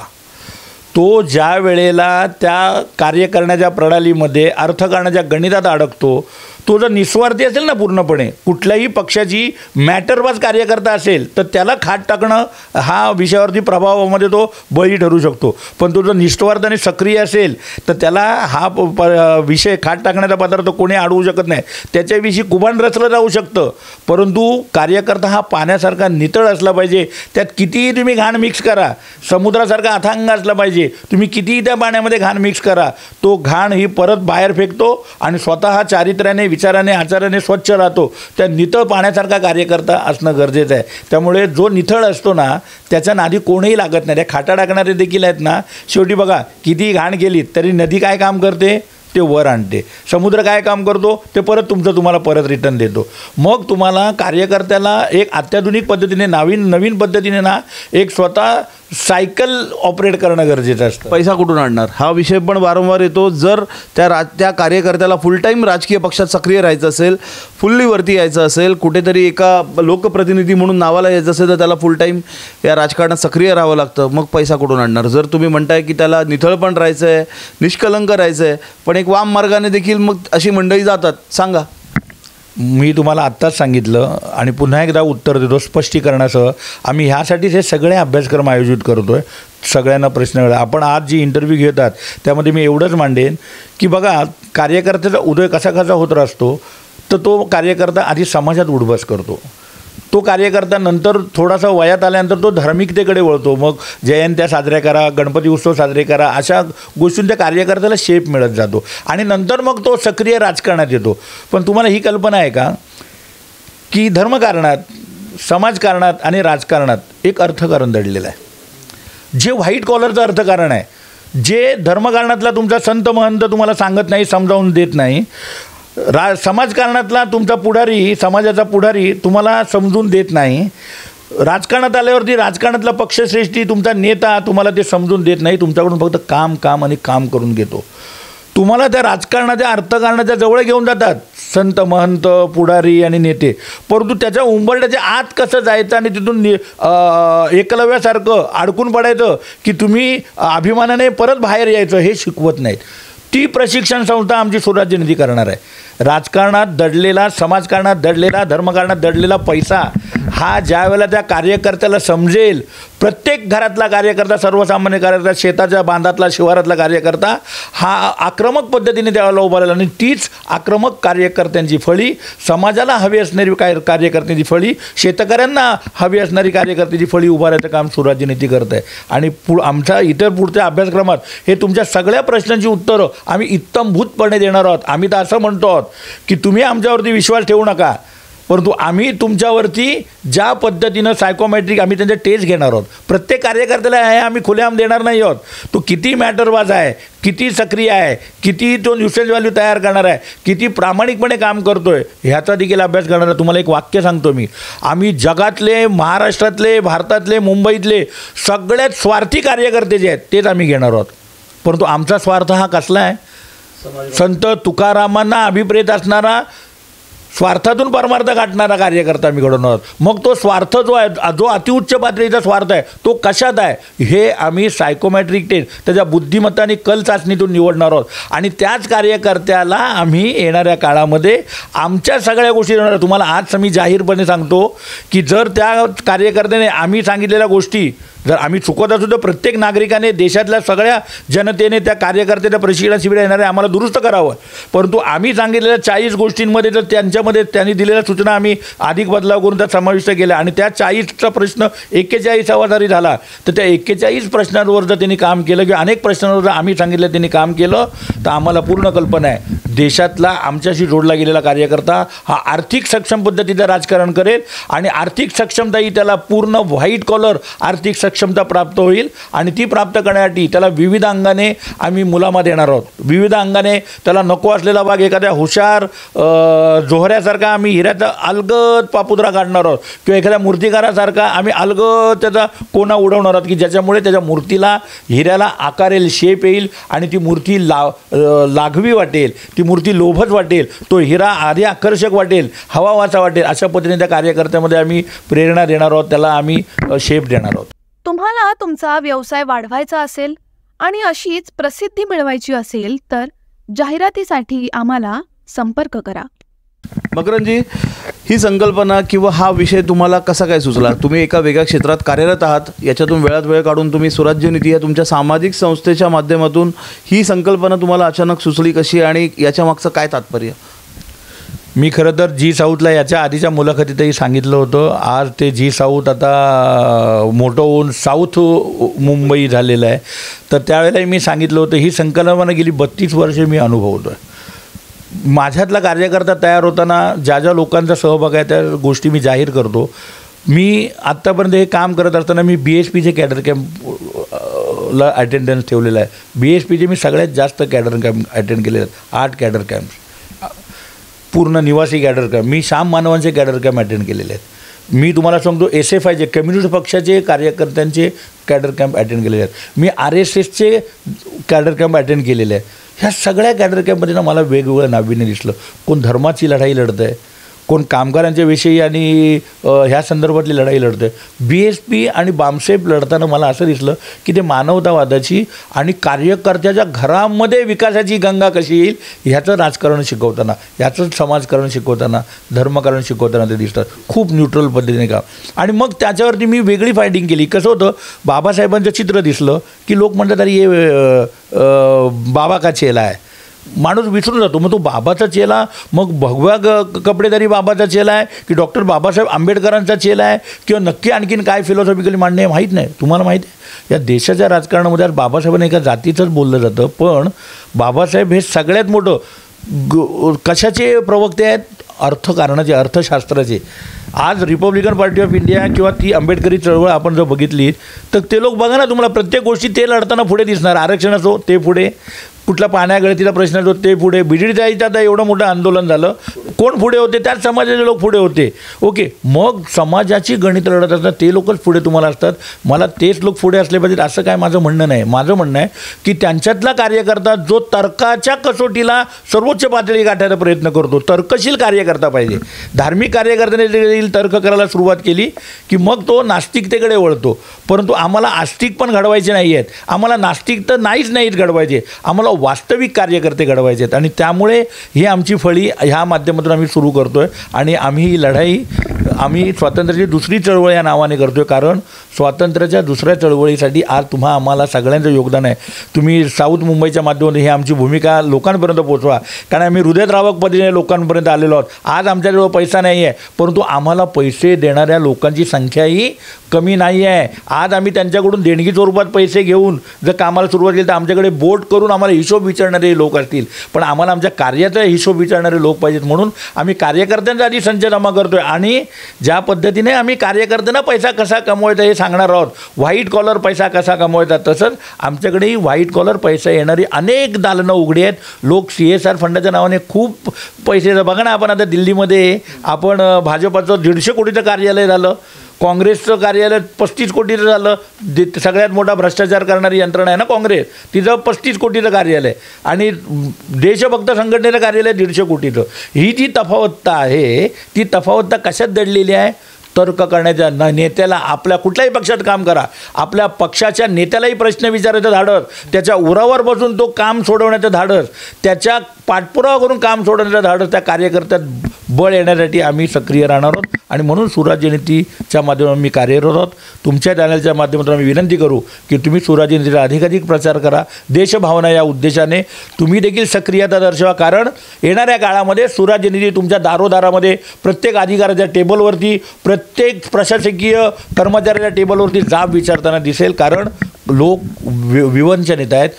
तो ज्या वेळेला त्या कार्य करण्याच्या प्रणालीमध्ये अर्थकारणाच्या गणितात अडकतो, तो जर निस्वार्थी असेल ना, पूर्णपणे कुठल्याही पक्षाची मॅटरवाज कार्यकर्ता असेल तर त्याला खाट टाकणं हा विषयावरती प्रभावामध्ये तो बळी ठरू शकतो. पण तो जर निस्वार्थ आणि सक्रिय असेल तर त्याला हा विषय खाट टाकण्याचा पदार्थ कोणी अडवू शकत नाही. त्याच्याविषयी कुभांड रचलं जाऊ शकतं, परंतु कार्यकर्ता हा पाण्यासारखा नितळ असला पाहिजे. त्यात कितीही तुम्ही घाण मिक्स करा, समुद्रासारखा अथांग असला पाहिजे, तुम्ही कितीही त्या पाण्यामध्ये घाण मिक्स करा, तो घाण ही परत बाहेर फेकतो आणि स्वतः चारित्र्याने, विचाराने, आचाराने स्वच्छ राहतो. त्या नितळ पाण्यासारखा कार्यकर्ता असणं गरजेचं आहे. त्यामुळे जो नितळ असतो ना, त्याच्या नादी कोणीही लागत नाही. त्या खाटा टाकणारे देखील आहेत ना, शेवटी बघा किती घाण केली तरी नदी काय काम करते, ते वर आणते. समुद्र काय काम करतो, ते परत तुम्हाला परत रिटर्न देतो. मग तुम्हाला कार्यकर्त्याला एक अत्याधुनिक पद्धतीने, नवीन पद्धतीने ना, एक स्वतः सायकल ऑपरेट करणं गरजेचं असतं. पैसा कुठून आणणार हा विषय पण वारंवार येतो. जर त्या कार्यकर्त्याला फुल टाईम राजकीय पक्षात सक्रिय राहायचं असेल, फुल्ली वरती यायचं असेल, कुठेतरी एका लोकप्रतिनिधी म्हणून नावाला यायचं असेल तर त्याला फुल टाईम या राजकारणात सक्रिय राहावं लागतं. मग पैसा कुठून आणणार? जर तुम्ही म्हणताय की त्याला निथळ पण राहायचं आहे, निष्कलंक राहायचं आहे, पण एक वाम मार्गाने देखील मग अशी मंडळी जातात, सांगा. मी तुम्हाला आत्ताच सांगितलं आणि पुन्हा एकदा उत्तर देतो स्पष्टीकरणासह. आम्ही ह्यासाठीच हे सगळे अभ्यासक्रम आयोजित करतो आहे. सगळ्यांना प्रश्न आपण आज जी इंटरव्ह्यू घेतात त्यामध्ये मी एवढंच मांडेन की बघा, कार्यकर्त्याचा उदय कसा कसा होत असतो, तर तो कार्यकर्ता आधी समाजात उडबस करतो. तो कार्यकर्ता नंतर थोडासा वयात आल्यानंतर तो धार्मिकतेकडे वळतो. मग जयंत्या साजऱ्या करा, गणपती उत्सव साजरे करा, अशा गोष्टींच्या त्या कार्यकर्त्याला शेप मिळत जातो आणि नंतर मग तो सक्रिय राजकारणात येतो. पण तुम्हाला ही कल्पना आहे का की धर्मकारणात, समाजकारणात आणि राजकारणात एक अर्थकारण दडलेलं आहे. जे व्हाईट कॉलरचं अर्थकारण आहे, जे धर्मकारणातला तुमचा संत महंत तुम्हाला सांगत नाही, समजावून देत नाही, समाजकारणातला तुमचा पुढारी, समाजाचा पुढारी तुम्हाला समजून देत नाही, राजकारणात आल्यावरती राजकारणातला पक्षश्रेष्ठी तुमचा नेता तुम्हाला ते समजून देत नाही, तुमच्याकडून फक्त काम काम आणि काम करून घेतो. तुम्हाला त्या राजकारणाच्या अर्थकारणाच्या जवळ घेऊन जातात संत महंत, पुढारी आणि नेते, परंतु त्याच्या उंबरठ्याच्या आत कसं जायचं आणि तिथून एकलव्यासारखं अडकून पडायचं की तुम्ही अभिमानाने परत बाहेर यायचं हे शिकवत नाहीत. ती प्रशिक्षण संस्था आमची स्वराज्यनिधी करणार आहे. राजकारणात दडलेला, समाजकारणात दडलेला, धर्मकारणात दडलेला पैसा हा ज्या वेळेला त्या कार्यकर्त्याला समजेल, प्रत्येक घरातला कार्यकर्ता, सर्वसामान्य कार्यकर्ता, शेताच्या बांधातला, शिवारातला कार्यकर्ता हा आक्रमक पद्धतीने त्यावेळेला उभा राहिला आणि तीच आक्रमक कार्यकर्त्यांची फळी, समाजाला हवी असणारी कार्यकर्त्यांची फळी, शेतकऱ्यांना हवी असणारी कार्यकर्त्यांची फळी उभारायचं काम स्वराज्यनिधी करत आहे. आणि आमच्या इतर पुढच्या अभ्यासक्रमात हे तुमच्या सगळ्या प्रश्नांची उत्तरं आम्ही इत्तमभूतपणे देणार आहोत. आम्ही तर असं म्हणतो आहोत की तुम्ही आमच्यावरती विश्वास ठेवू नका, परंतु आम्ही तुमच्यावरती ज्या पद्धतीनं सायकोमॅट्रिक आम्ही त्यांचे टेस्ट घेणार आहोत. प्रत्येक कार्यकर्त्याला हे आम्ही खुलेआम देणार नाही आहोत. तो किती मॅटरबाज आहे, किती सक्रिय आहे, किती तो न्यूसेन्स व्हॅल्यू तयार करणार आहे, किती प्रामाणिकपणे काम करतो आहे, ह्याचा देखील अभ्यास करणार आहे. तुम्हाला एक वाक्य सांगतो मी, आम्ही जगातले, महाराष्ट्रातले, भारतातले, मुंबईतले सगळ्यात स्वार्थी कार्यकर्ते जे आहेत तेच आम्ही घेणार आहोत. परंतु आमचा स्वार्थ हा कसला आहे? संत तुकारामांना अभिप्रेत असणारा, स्वार्थातून परमार्थ गाठणारा कार्यकर्ता आम्ही घडवणार आहोत. मग तो स्वार्थ जो आहे, जो अतिउच्च पातळीचा स्वार्थ आहे, तो कशात आहे हे आम्ही सायकोमॅट्रिक टेस्ट, त्याच्या बुद्धिमत्ता आणि कल चाचणीतून निवडणार आहोत. आणि त्याच कार्यकर्त्याला आम्ही येणाऱ्या काळामध्ये आमच्या सगळ्या गोष्टी देणार. तुम्हाला आज मी जाहीरपणे सांगतो की जर त्या कार्यकर्त्याने आम्ही सांगितलेल्या गोष्टी जर आम्ही चुकत असू तर प्रत्येक नागरिकाने, देशातल्या सगळ्या जनतेने त्या कार्यकर्त्याच्या प्रशिक्षण शिबिर येणारे आम्हाला दुरुस्त करावं. परंतु आम्ही सांगितलेल्या 40 गोष्टींमध्ये जर त्यांच्यामध्ये त्यांनी दिलेल्या सूचना आम्ही अधिक बदलाव करून त्यात समाविष्ट केल्या आणि त्या 40चा प्रश्न 41वा जरी झाला तर त्या 41 प्रश्नांवर जर त्यांनी काम केलं किंवा अनेक प्रश्नांवर जर आम्ही सांगितलं त्यांनी काम केलं तर आम्हाला पूर्ण कल्पना आहे देशातला आमच्याशी जोडला गेलेला कार्यकर्ता हा आर्थिक सक्षम पद्धतीचं राजकारण करेल आणि आर्थिक सक्षमता ही त्याला पूर्ण व्हाईट कॉलर आर्थिक क्षमता प्राप्त होईल. आणि ती प्राप्त करण्यासाठी त्याला विविध अंगाने आम्ही मुलामा देणार आहोत. विविध अंगाने त्याला नको असलेला भाग एखाद्या हुशार जोहऱ्यासारखा आम्ही हिऱ्याचा अलगद पापुद्रा काढणार आहोत किंवा एखाद्या मूर्तिकारासारखा आम्ही अलगद त्याचा कोना उडवणार आहोत की ज्याच्यामुळे त्याच्या मूर्तीला, हिऱ्याला आकार येईल, शेप येईल आणि ती मूर्ती लाघवी वाटेल, ती मूर्ती लोभच वाटेल, तो हिरा आधी आकर्षक वाटेल, हवावाचा वाटेल. अशा पद्धतीने त्या कार्यकर्त्यामध्ये आम्ही प्रेरणा देणार आहोत, त्याला आम्ही शेप देणार आहोत. तुम्हाला तुमचा व्यवसाय वाढवायचा असेल आणि अशीच प्रसिद्धी मिळवायची असेल तर जाहिरातीसाठी आम्हाला संपर्क करा. मकरंदजी, ही संकल्पना किंवा हा विषय तुम्हाला कसा काय सुचला? तुम्ही एका वेगळ्या क्षेत्रात कार्यरत आहात, याच्यातून वेळात वेळ काढून तुम्ही स्वराज्यनिधी या तुमच्या सामाजिक संस्थेच्या माध्यमातून ही संकल्पना तुम्हाला अचानक सुचली कशी आणि याच्या मागचं काय तात्पर्य? मी खरं तर जी साऊथला याच्या आधीच्या मुलाखतीतही सांगितलं होतं. आज ते जी साऊथ आता मोठं होऊन साऊथ मुंबई झालेलं आहे. तर त्यावेळेलाही मी सांगितलं होतं ही संकल्पना गेली 32 वर्षे मी अनुभवतो आहे. माझ्यातला कार्यकर्ता तयार होताना ज्या ज्या लोकांचा सहभाग आहे त्या गोष्टी मी जाहीर करतो. मी आत्तापर्यंत हे काम करत असताना मी BSPचे कॅडर कॅम्पला अटेंडन्स ठेवलेला आहे. BSPचे मी सगळ्यात जास्त कॅडर कॅम्प अटेंड केलेले आहेत. 8 कॅडर कॅम्प, पूर्ण निवासी कॅडर कॅम्प. मी श्याम मानवांचे कॅडर कॅम्प अटेंड केलेले आहेत. मी तुम्हाला सांगतो SFIचे, कम्युनिस्ट पक्षाचे कार्यकर्त्यांचे कॅडर कॅम्प अटेंड केलेले आहेत. मी RSSचे कॅडर कॅम्प अटेंड केलेले आहेत. ह्या सगळ्या कॅडर कॅम्पमध्ये ना मला वेगवेगळं नाविन्य दिसलं. कोण धर्माची लढाई लढतं आहे, कोण कामगारांच्या विषयी आणि ह्या संदर्भातली लढाई लढतोय. BSP आणि बामसेफ लढताना मला असं दिसलं की ते मानवतावादाची आणि कार्यकर्त्याच्या घरामध्ये विकासाची गंगा कशी येईल ह्याचं राजकारण शिकवताना, ह्याचं समाजकारण शिकवताना, धर्मकारण शिकवताना ते दिसतात. खूप न्यूट्रल पद्धतीने काम. आणि मग त्याच्यावरती मी वेगळी फायटिंग केली. कसं होतं, बाबासाहेबांचं चित्र दिसलं की लोक म्हणतात अरे ये बाबा का चेला आहे. माणूस विसरून जातो. मग तो बाबाचा चेला, मग भगवा कपडेदारी बाबाचा चेला आहे की डॉक्टर बाबासाहेब आंबेडकरांचा चेला आहे किंवा नक्की आणखीन काय फिलॉसॉफिकली मांडणे आहे माहीत नाही. तुम्हाला माहिती आहे या देशाच्या राजकारणामध्ये आज बाबासाहेबांना एका जातीचंच बोललं जातं, पण बाबासाहेब हे सगळ्यात मोठं कशाचे प्रवक्ते आहेत, अर्थकारणाचे, अर्थशास्त्राचे. आज रिपब्लिकन पार्टी ऑफ इंडिया किंवा ती आंबेडकरी चळवळ आपण जर बघितली तर ते लोक बघा ना, तुम्हाला प्रत्येक गोष्टी ते लढताना पुढे दिसणार. आरक्षण असो ते पुढे, कुठला पाण्यागळतीचा प्रश्न असो ते पुढे. BDDचं आता एवढं मोठं आंदोलन झालं, कोण पुढे होते? त्याच समाजाचे लोक पुढे होते. ओके, मग समाजाची गणित लढत असतात ते लोकच पुढे तुम्हाला असतात. मला तेच लोक पुढे असले पाहिजेत असं काय माझं म्हणणं नाही. माझं म्हणणं आहे की त्यांच्यातला कार्यकर्ता जो तर्काच्या कसोटीला सर्वोच्च पातळी गाठायचा प्रयत्न करतो, तर्कशील कार्यकर्ता पाहिजे. धार्मिक कार्यकर्त्याने देखील तर्क करायला सुरुवात केली की मग तो नास्तिकतेकडे वळतो. परंतु आम्हाला आस्तिक पण घडवायचे नाही आहेत, आम्हाला नास्तिक तर नाहीच घडवायचे, आम्हाला वास्तविक कार्यकर्ते घडवायचे आहेत. आणि त्यामुळे ही आमची फळी ह्या माध्यमातून आम्ही सुरू करतो आहे. आणि आम्ही ही लढाई आम्ही स्वातंत्र्याची दुसरी चळवळ या नावाने करतो आहे, कारण स्वातंत्र्याच्या दुसऱ्या चळवळीसाठी आज आम्हाला सगळ्यांचं योगदान आहे. तुम्ही साऊथ मुंबईच्या माध्यमातून ही आमची भूमिका लोकांपर्यंत पोचवा, कारण आम्ही हृदयद्रावक पद्धतीने लोकांपर्यंत आलेलो आहोत. आज आमच्याजवळ पैसा नाही आहे, परंतु आम्हाला पैसे देणाऱ्या लोकांची संख्याही कमी नाही आहे. आज आम्ही त्यांच्याकडून देणगी स्वरूपात पैसे घेऊन जर कामाला सुरुवात केली तर आमच्याकडे बोट करून आम्हाला हिशोब विचारणारे लोक असतील, पण आम्हाला आमच्या कार्याचा हिशोब विचारणारे लोक पाहिजेत. म्हणून आम्ही कार्यकर्त्यांचा आधी संच जमा करतो आहे आणि ज्या पद्धतीने आम्ही कार्यकर्त्यांना पैसा कसा कमवायचा हे सांगणार आहोत, व्हाईट कॉलर पैसा कसा कमवायचा, तसंच आमच्याकडेही व्हाईट कॉलर पैसा येणारी अनेक दालनं उघडी आहेत. लोक CSR फंडाच्या नावाने खूप पैसे, बघा ना, आपण आता दिल्लीमध्ये आपण भाजपाचं 150 कोटीचं कार्यालय झालं, काँग्रेसचं कार्यालय 35 कोटीचं झालं. सगळ्यात मोठा भ्रष्टाचार करणारी यंत्रणा आहे ना काँग्रेस, तिचं 35 कोटीचं कार्यालय आणि देशभक्त संघटनेचं कार्यालय 150 कोटीचं. ही जी तफावतता आहे ती तफावतता कशात दडलेली आहे? तर्क करण्याच्या नेत्याला, आपल्या कुठल्याही पक्षात काम करा, आपल्या पक्षाच्या नेत्यालाही प्रश्न विचारायचं धाडस, त्याच्या उरावर बसून तो काम सोडवण्याचं धाडस, त्याच्या पाठपुरावा करून काम सोडवण्याचं धाडस त्या कार्यकर्त्यात बळ येण्यासाठी आम्ही सक्रिय राहणार आहोत. आणि म्हणून सुराज्य नीतीच्या माध्यमातून मी कार्यरत आहोत. तुमच्या चॅनलच्या माध्यमातून आम्ही विनंती करू की तुम्ही सुराज्य नीतीचा अधिकाधिक प्रचार करा. देशभावना या उद्देशाने तुम्ही देखील सक्रियता दर्शवा, कारण येणाऱ्या काळामध्ये सुराज्य नीती तुमच्या दारोदारामध्ये, प्रत्येक अधिकाऱ्याच्या टेबलवरती, प्रत्येक प्रशासकीय कर्मचाऱ्याच्या टेबलवरती जाब विचारताना दिसेल. कारण लोक विवंचन नेते आहेत,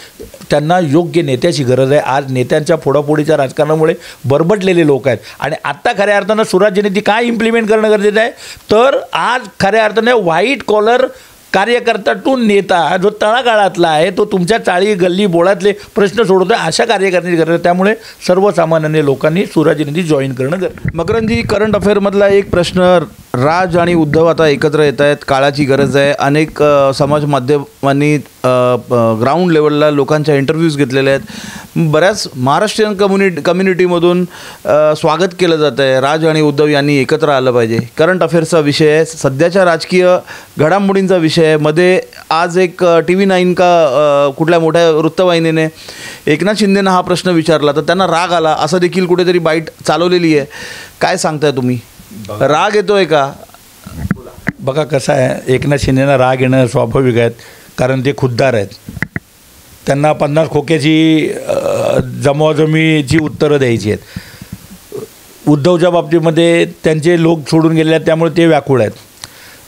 त्यांना योग्य नेत्याची गरज आहे. आज नेत्यांच्या फोडाफोडीच्या राजकारणामुळे बरबटलेले लोक आहेत. आणि आत्ता खऱ्या अर्थानं सुराज्य नीती काय इम्प्लिमेंट करणं गरजेचं आहे, तर आज खऱ्या अर्थाने व्हाईट कॉलर कार्यकर्ता टू नेता जो तळागाळातला आहे, तो तुमच्या चाळी गल्ली बोळातले प्रश्न सोडवतो आहे, अशा कार्यकर्त्यांची गरज आहे. त्यामुळे सर्वसामान्य लोकांनी सुराज्य नीती जॉईन करणं गरजेचं. मकरंदजी, करंट अफेअरमधला एक प्रश्न, राज आणि उद्धव आता एकत्र येत आहेत, काळाची गरज आहे. अनेक समाज माध्यमांनी ग्राउंड लेवलला लोकांच्या इंटरव्ह्यूज घेतलेले आहेत. बऱ्याच महाराष्ट्रीयन कम्युनिटीमधून स्वागत केलं जातं आहे, राज आणि उद्धव यांनी एकत्र आलं पाहिजे. करंट अफेअर्सचा विषय आहे, सध्याच्या राजकीय घडामोडींचा विषय आहे. मध्ये आज एक TV9 का कुठल्या मोठ्या वृत्तवाहिनीने एकनाथ शिंदेंना हा प्रश्न विचारला तर त्यांना राग आला, असं देखील कुठेतरी बाईट चालवलेली आहे. काय सांगताय तुम्ही? राग येतोय का? बघा कसं आहे, एकनाथ शिंदेंना राग येणं स्वाभाविक आहे, कारण ते खुद्दार आहेत. त्यांना 50 खोक्याची जमवाजमीची उत्तरं द्यायची आहेत. उद्धवच्या बाबतीमध्ये त्यांचे लोक सोडून गेले आहेत, त्यामुळे ते व्याकुळ आहेत.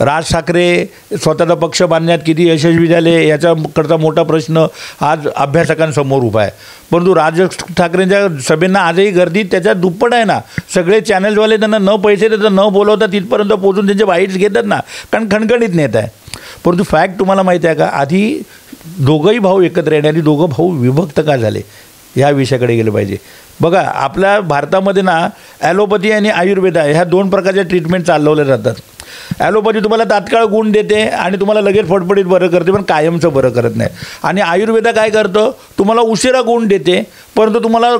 राज ठाकरे स्वतःचा पक्ष बांधण्यात किती यशस्वी झाले याच्याकडचा मोठा प्रश्न आज अभ्यासकांसमोर उभा आहे. परंतु राज ठाकरेंच्या सभेंना आजही गर्दी त्याच्यात दुप्पट आहे ना. सगळे चॅनल्सवाले त्यांना न पैसे देतात, न बोलवता तिथपर्यंत पोहोचून त्यांचे बाईट्स घेतात ना, कारण खणखणीत नेता आहे. परंतु फॅक्ट तुम्हाला माहिती आहे का, आधी दोघंही भाऊ एकत्र येण्याआधी दोघं भाऊ विभक्त का झाले या विषयाकडे गेलं पाहिजे. बघा, आपल्या भारतामध्ये ना ॲलोपॅथी आणि आयुर्वेदा ह्या 2 प्रकारच्या ट्रीटमेंट चालवल्या जातात. ॲलोपॅथी तुम्हाला तात्काळ गुण देते आणि तुम्हाला लगेच फटफटीत बरं करते, पण कायमचं बरं करत नाही. आणि आयुर्वेद काय करतं, तुम्हाला उशिरा गुण देते, परंतु तुम्हाला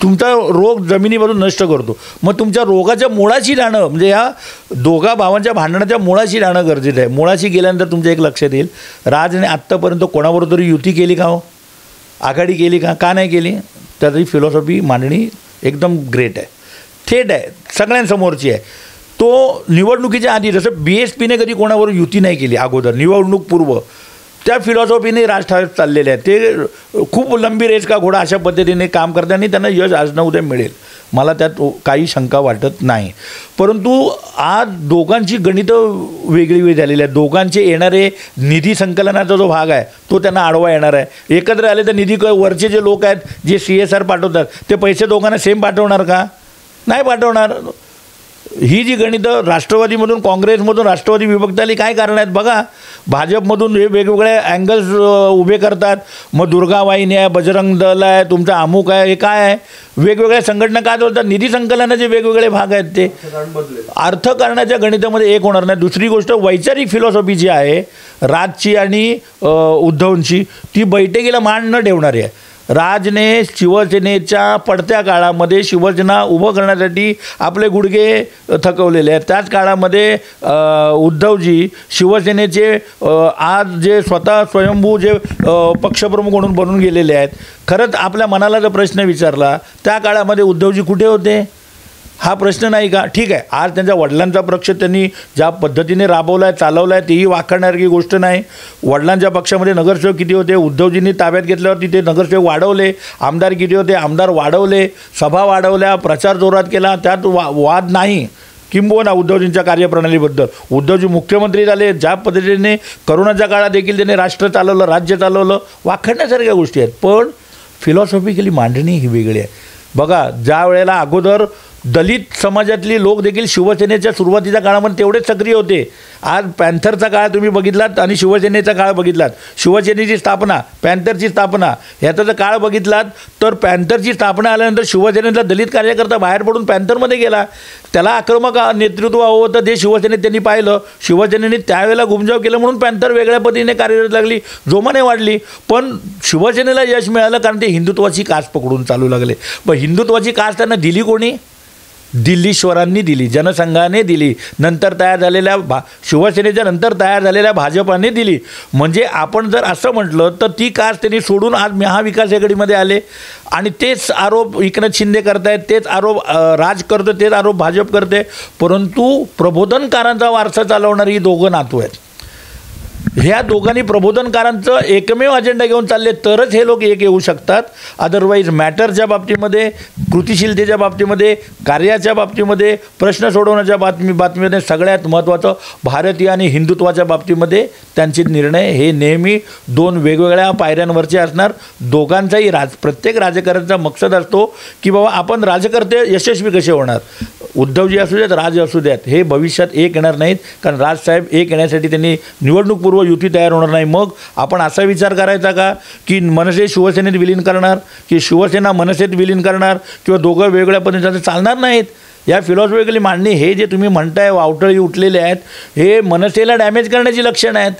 तुमचा रोग जमिनीपासून नष्ट करतो. मग तुमच्या रोगाच्या मुळाशी जाणं, म्हणजे या दोघा भावांच्या भांडणाच्या मुळाशी जाणं गरजेचं आहे. मुळाशी गेल्यानंतर तुमच्या एक लक्षात येईल, राजने आत्तापर्यंत कोणाबरोबर तरी युती केली का हो, आघाडी केली का नाही केली. त्याची फिलॉसॉफी मांडणी एकदम ग्रेट आहे, थेट आहे, सगळ्यांसमोरची आहे. तो निवडणुकीच्या आधी, जसं BSPने कधी कोणावर युती नाही केली अगोदर, निवडणूक पूर्व, त्या फिलॉसॉफीने राजठार चाललेले आहेत. ते खूप लंबी रेस का घोडा अशा पद्धतीने काम करतात आणि त्यांना यश आज न उद्या मिळेल, मला त्यात काही शंका वाटत नाही. परंतु आज दोघांची गणितं वेगळी झालेली आहेत. दोघांचे येणारे निधी संकलनाचा जो भाग आहे तो त्यांना आडवा येणार आहे. एकत्र आले तर निधी वरचे जे लोक आहेत, जे CSR पाठवतात, ते पैसे दोघांना सेम पाठवणार का, नाही पाठवणार. ही जी गणितं राष्ट्रवादीमधून काँग्रेसमधून राष्ट्रवादी विभक्त आली, काय कारण आहेत बघा. भाजपमधून हे वेगवेगळे अँगल्स उभे करतात. मग दुर्गा वाहिनी आहे, बजरंग दल आहे, तुमचा अमुक आहे, हे काय आहे, वेगवेगळ्या संघटना काय बोलतात. निधी संकलनाचे वेगवेगळे भाग आहेत, ते अर्थकारणाच्या गणितामध्ये एक होणार नाही. दुसरी गोष्ट, वैचारिक फिलॉसॉफी जी आहे राजची आणि उद्धवची, ती बैठकीला मान न ठेवणारी आहे. राजने शिवसेनेच्या पडत्या काळामध्ये शिवसेना उभं करण्यासाठी आपले गुडघे थकवलेले आहेत. त्याच काळामध्ये उद्धवजी शिवसेनेचे आज जे स्वतः स्वयंभू जे पक्षप्रमुख म्हणून बनून गेलेले आहेत. खरंच आपल्या मनाला जर प्रश्न विचारला, त्या काळामध्ये उद्धवजी कुठे होते, हा प्रश्न नाही का. ठीक आहे, आज त्यांच्या वडिलांचा पक्ष त्यांनी ज्या पद्धतीने राबवला आहे, चालवला आहे, तेही वाखाणणारी गोष्ट नाही. वडिलांच्या पक्षामध्ये नगरसेवक किती होते, उद्धवजींनी ताब्यात घेतल्यावर तिथे नगरसेवक वाढवले. आमदार किती होते, आमदार वाढवले, सभा वाढवल्या, प्रचार जोरात केला, त्यात वाद नाही. किंबहुना उद्धवजींच्या कार्यप्रणालीबद्दल उद्धवजी मुख्यमंत्री झाले, ज्या पद्धतीने करोनाच्या काळात देखील त्यांनी राष्ट्र चालवलं, राज्य चालवलं, वाखाणण्यासारख्या गोष्टी आहेत. पण फिलॉसॉफिकली मांडणी ही वेगळी आहे. बघा, ज्या वेळेला अगोदर दलित समाजातली लोक देखील शिवसेनेच्या सुरुवातीच्या काळामध्ये तेवढेच सक्रिय होते. आज पॅन्थरचा काळ तुम्ही बघितलात आणि शिवसेनेचा काळ बघितलात, शिवसेनेची स्थापना, पॅन्थरची स्थापना, ह्याचा जर काळ बघितलात तर पॅन्थरची स्थापना आल्यानंतर शिवसेनेचा दलित कार्यकर्ता बाहेर पडून पॅन्थरमध्ये गेला. त्याला आक्रमक नेतृत्व हवं होतं, ते शिवसेनेत त्यांनी पाहिलं. शिवसेनेने त्यावेळेला घुमजाव केलं म्हणून पॅन्थर वेगळ्या पद्धतीने कार्यरत लागली, जोमाने वाढली. पण शिवसेनेला यश मिळालं कारण ते हिंदुत्वाची कास पकडून चालू लागले. पण हिंदुत्वाची कास त्यांना दिली कोणी, दिल्लीश्वरांनी दिली, जनसंघाने दिली, नंतर तयार झालेल्या शिवसेनेच्या नंतर तयार झालेल्या भाजपाने दिली. म्हणजे आपण जर असं म्हटलं तर ती कास त्यांनी सोडून आज महाविकास आघाडीमध्ये आले आणि तेच आरोप एकनाथ शिंदे करतायत, तेच आरोप राज करतो, तेच आरोप भाजप करते. परंतु प्रबोधनकारांचा वारसा चालवणारी ही दोघं नातू आहेत. ह्या दोघांनी प्रबोधनकारांचं एकमेव अजेंडा घेऊन चालले तरच हे लोक एक येऊ शकतात. अदरवाईज मॅटरच्या बाबतीमध्ये, कृतिशीलतेच्या बाबतीमध्ये, कार्याच्या बाबतीमध्ये, प्रश्न सोडवण्याच्या बातमीमध्ये सगळ्यात महत्त्वाचं भारतीय आणि हिंदुत्वाच्या बाबतीमध्ये त्यांचे निर्णय हे नेहमी दोन वेगवेगळ्या पायऱ्यांवरचे असणार. दोघांचाही प्रत्येक राजकारण्याचा मकसद असतो की बाबा आपण राजकर्ते यशस्वी कसे होणार. उद्धवजी असू द्यात, राज असू द्यात, हे भविष्यात एक येणार नाहीत, कारण राजसाहेब एक येण्यासाठी त्यांनी निवडणूकपूर्व युती तयार होणार नाही. मग आपण असा विचार करायचा का की मनसे शिवसेनेत विलीन करणार, की शिवसेना मनसेत विलीन करणार, किंवा दोघं वेगवेगळ्या पद्धतीने चालणार नाहीत. या फिलॉसॉफिकली मांडणी, हे जे तुम्ही म्हणताय वावटळी उठलेले आहेत, हे मनसेला डॅमेज करण्याची लक्षणं आहेत.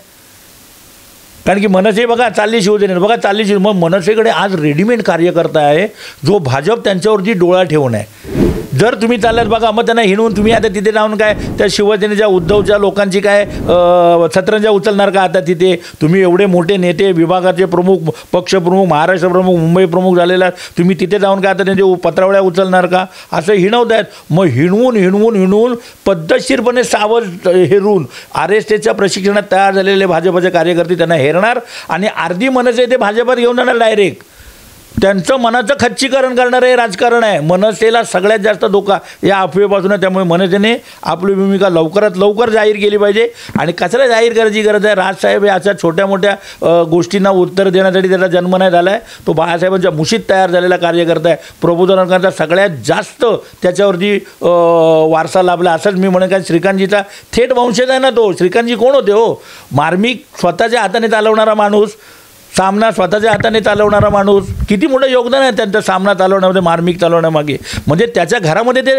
कारण की मनसे बघा चालली शिवसेनेत, बघा चालली शिव, मग मनसेकडे आज रेडीमेड कार्यकर्ता आहे जो भाजप त्यांच्यावरती डोळा ठेवून आहे. जर तुम्ही चाललात बघा, मग त्यांना हिणवून तुम्ही आता तिथे जाऊन काय त्या शिवसेनेच्या उद्धवच्या लोकांची काय सतरंजा उचलणार का. आता तिथे तुम्ही एवढे मोठे नेते, विभागाचे प्रमुख, पक्षप्रमुख, महाराष्ट्र प्रमुख, मुंबई प्रमुख झालेला, तुम्ही तिथे जाऊन काय आता त्यांचे पत्रावळ्या उचलणार का, असं हिणवत आहेत. मग हिणवून पद्धतशीरपणे सावध हेरून RSSच्या प्रशिक्षणात तयार झालेले भाजपचे कार्यकर्ते त्यांना हेरणार आणि अर्धी मनसे ते भाजपात घेऊन जाणार डायरेक्ट. त्यांचं मनाचं खच्चीकरण करणारं हे राजकारण आहे. मनसेला सगळ्यात जास्त धोका या अफवेपासून आहे. त्यामुळे मनसेने आपली भूमिका लवकरात लवकर जाहीर केली पाहिजे. आणि कशाला जाहीर करायची गरज आहे. राजसाहेब हे अशा छोट्या मोठ्या गोष्टींना उत्तर देण्यासाठी त्याचा जन्म नाही झाला आहे. तो बाळासाहेबांच्या मुशीत तयार झालेला कार्यकर्ता आहे. प्रबोधनाकरता सगळ्यात जास्त त्याच्यावरती वारसा लाभला असंच मी म्हणेन. कारण श्रीकांतजीचा थेट वंशज आहे ना तो. श्रीकांतजी कोण होते हो, मार्मिक स्वतःच्या हाताने चालवणारा माणूस, सामना स्वतःच्या हाताने चालवणारा माणूस, किती मोठं योगदान आहे त्यांचं सामना चालवण्यामध्ये, मार्मिक चालवण्यामागे. म्हणजे त्याच्या घरामध्ये ते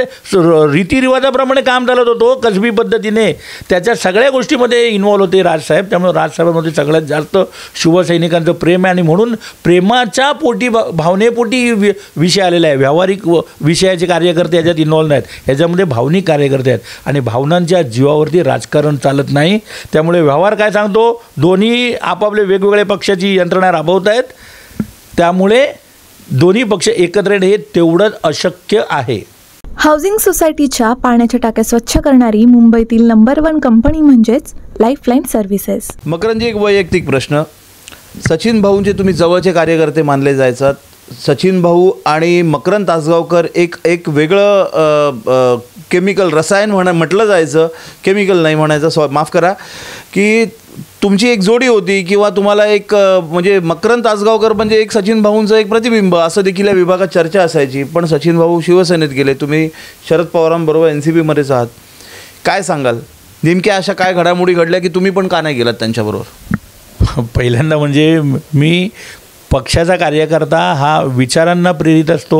रीतिरिवाजाप्रमाणे काम चालत होतो, कसबी पद्धतीने त्याच्या सगळ्या गोष्टीमध्ये इन्व्हॉल्व होते राजसाहेब. त्यामुळे राजसाहेबांमध्ये सगळ्यात जास्त शिवसैनिकांचं प्रेम आहे आणि म्हणून प्रेमाच्या पोटी, भावनेपोटी विषय आलेला आहे. व्यावहारिक विषयाचे कार्यकर्ते याच्यात इन्व्हॉल्व नाहीत, ह्याच्यामध्ये भावनिक कार्यकर्ते आहेत आणि भावनांच्या जीवावरती राजकारण चालत नाही. त्यामुळे व्यवहार काय सांगतो, दोन्ही आपापले वेगवेगळे पक्षाची यंत्रणा राबवत आहेत. त्यामुळे दोन्ही पक्ष एकत्र येणे हे तेवढंच अशक्य आहे. हाऊसिंग सोसायटीच्या पाण्याच्या टाक्या स्वच्छ करणारी मुंबईतील नंबर 1 कंपनी म्हणजेच लाईफलाईन सर्व्हिसेस. मकरंदजी, एक वैयक्तिक प्रश्न. सचिन भाऊंचे तुम्ही जवळचे कार्यकर्ते मानले जायचात. सचिन भाऊ आणि मकरंद तासगावकर एक वेगळं केमिकल, रसायन म्हटलं जायचं, केमिकल नाही म्हणायचं, माफ करा, की तुमची एक जोडी होती किंवा तुम्हाला एक म्हणजे मकरंद तासगावकर म्हणजे एक सचिन भाऊंचं एक प्रतिबिंब असं देखील या विभागात चर्चा असायची. पण सचिन भाऊ शिवसेनेत गेले, तुम्ही शरद पवारांबरोबर NCPमध्येच आहात. काय सांगाल, नेमक्या अशा काय घडामोडी घडल्या की तुम्ही पण का नाही गेलात त्यांच्याबरोबर? पहिल्यांदा म्हणजे मी पक्षाचा कार्यकर्ता हा विचारांना प्रेरित असतो.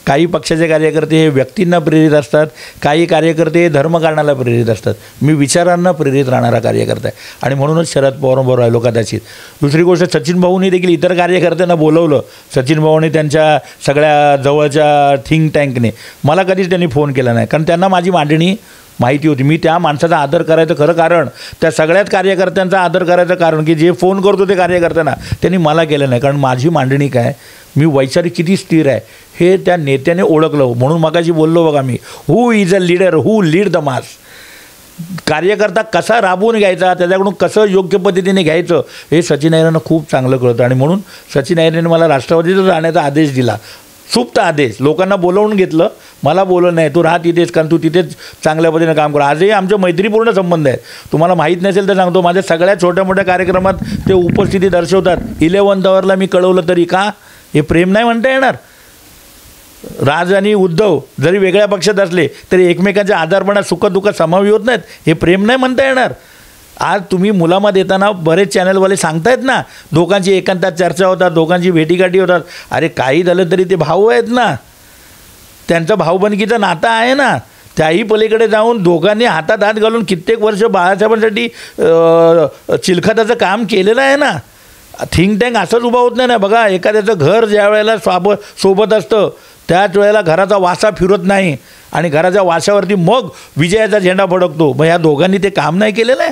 काही पक्षाचे कार्यकर्ते हे व्यक्तींना प्रेरित असतात, काही कार्यकर्ते हे धर्मकारणाला प्रेरित असतात. मी विचारांना प्रेरित राहणारा कार्यकर्ता आहे आणि म्हणूनच शरद पवारांबरोबर राहिलो कदाचित. दुसरी गोष्ट, सचिन भाऊंनी देखील इतर कार्यकर्त्यांना बोलवलं. सचिन भाऊंनी त्यांच्या सगळ्या जवळच्या थिंक टँकने मला कधीच त्यांनी फोन केला नाही, कारण त्यांना माझी मांडणी माहिती होती. मी त्या माणसाचा आदर करायचं खरं कारण, त्या सगळ्याच कार्यकर्त्यांचा आदर करायचं कारण की जे फोन करतो ते कार्यकर्त्यांना, त्यांनी मला केलं नाही. कारण माझी मांडणी काय, मी वैचारिक किती स्थिर आहे हे त्या नेत्याने ओळखलं. म्हणून मगाशी बोललो बघा मी, who is a leader who lead the mass. कार्यकर्ता कसा राबवून घ्यायचा, त्याच्याकडून कसं योग्य पद्धतीने घ्यायचं हे सचिन अय्यरांना खूप चांगलं कळतं. आणि म्हणून सचिन अय्यरांनी मला राष्ट्रवादीतच राहण्याचा आदेश दिला, सुप्त आदेश. लोकांना बोलवून घेतलं, मला बोलवलं नाही, तू राहा तिथेच, कारण तू तिथेच चांगल्या पद्धतीने काम कर. आजही आमचे मैत्रीपूर्ण संबंध आहेत. तुम्हाला माहीत नसेल तर सांगतो, माझ्या सगळ्या छोट्या मोठ्या कार्यक्रमात ते उपस्थिती दर्शवतात. 11th आवरला मी कळवलं तरी का, हे प्रेम नाही म्हणता येणार? राज आणि उद्धव जरी वेगळ्या पक्षात असले तरी एकमेकांच्या आधारपणात सुखदुःखात समावी होत नाहीत, हे प्रेम नाही म्हणता येणार? आज तुम्ही मुलामा देताना बरेच चॅनलवाले सांगतायत ना, दोघांची एकांतात चर्चा होतात, दोघांची भेटीगाठी होतात. अरे काही झालं तरी ते भाऊ आहेत ना, त्यांचं भाऊबंदकीचं नातं आहे ना. त्याही पलीकडे जाऊन दोघांनी हातात हात घालून कित्येक वर्ष बाळासाहेबांसाठी चिलखताचं काम केलेलं आहे ना. थिंक टँक असंच उभा होत नाही ना. बघा, एखाद्याचं घर ज्या वेळेला सोबत असतं त्याच वेळेला घराचा वासा फिरत नाही आणि घराच्या वासावरती मग विजयाचा झेंडा फडकतो. मग ह्या दोघांनी ते काम नाही केलेलं आहे.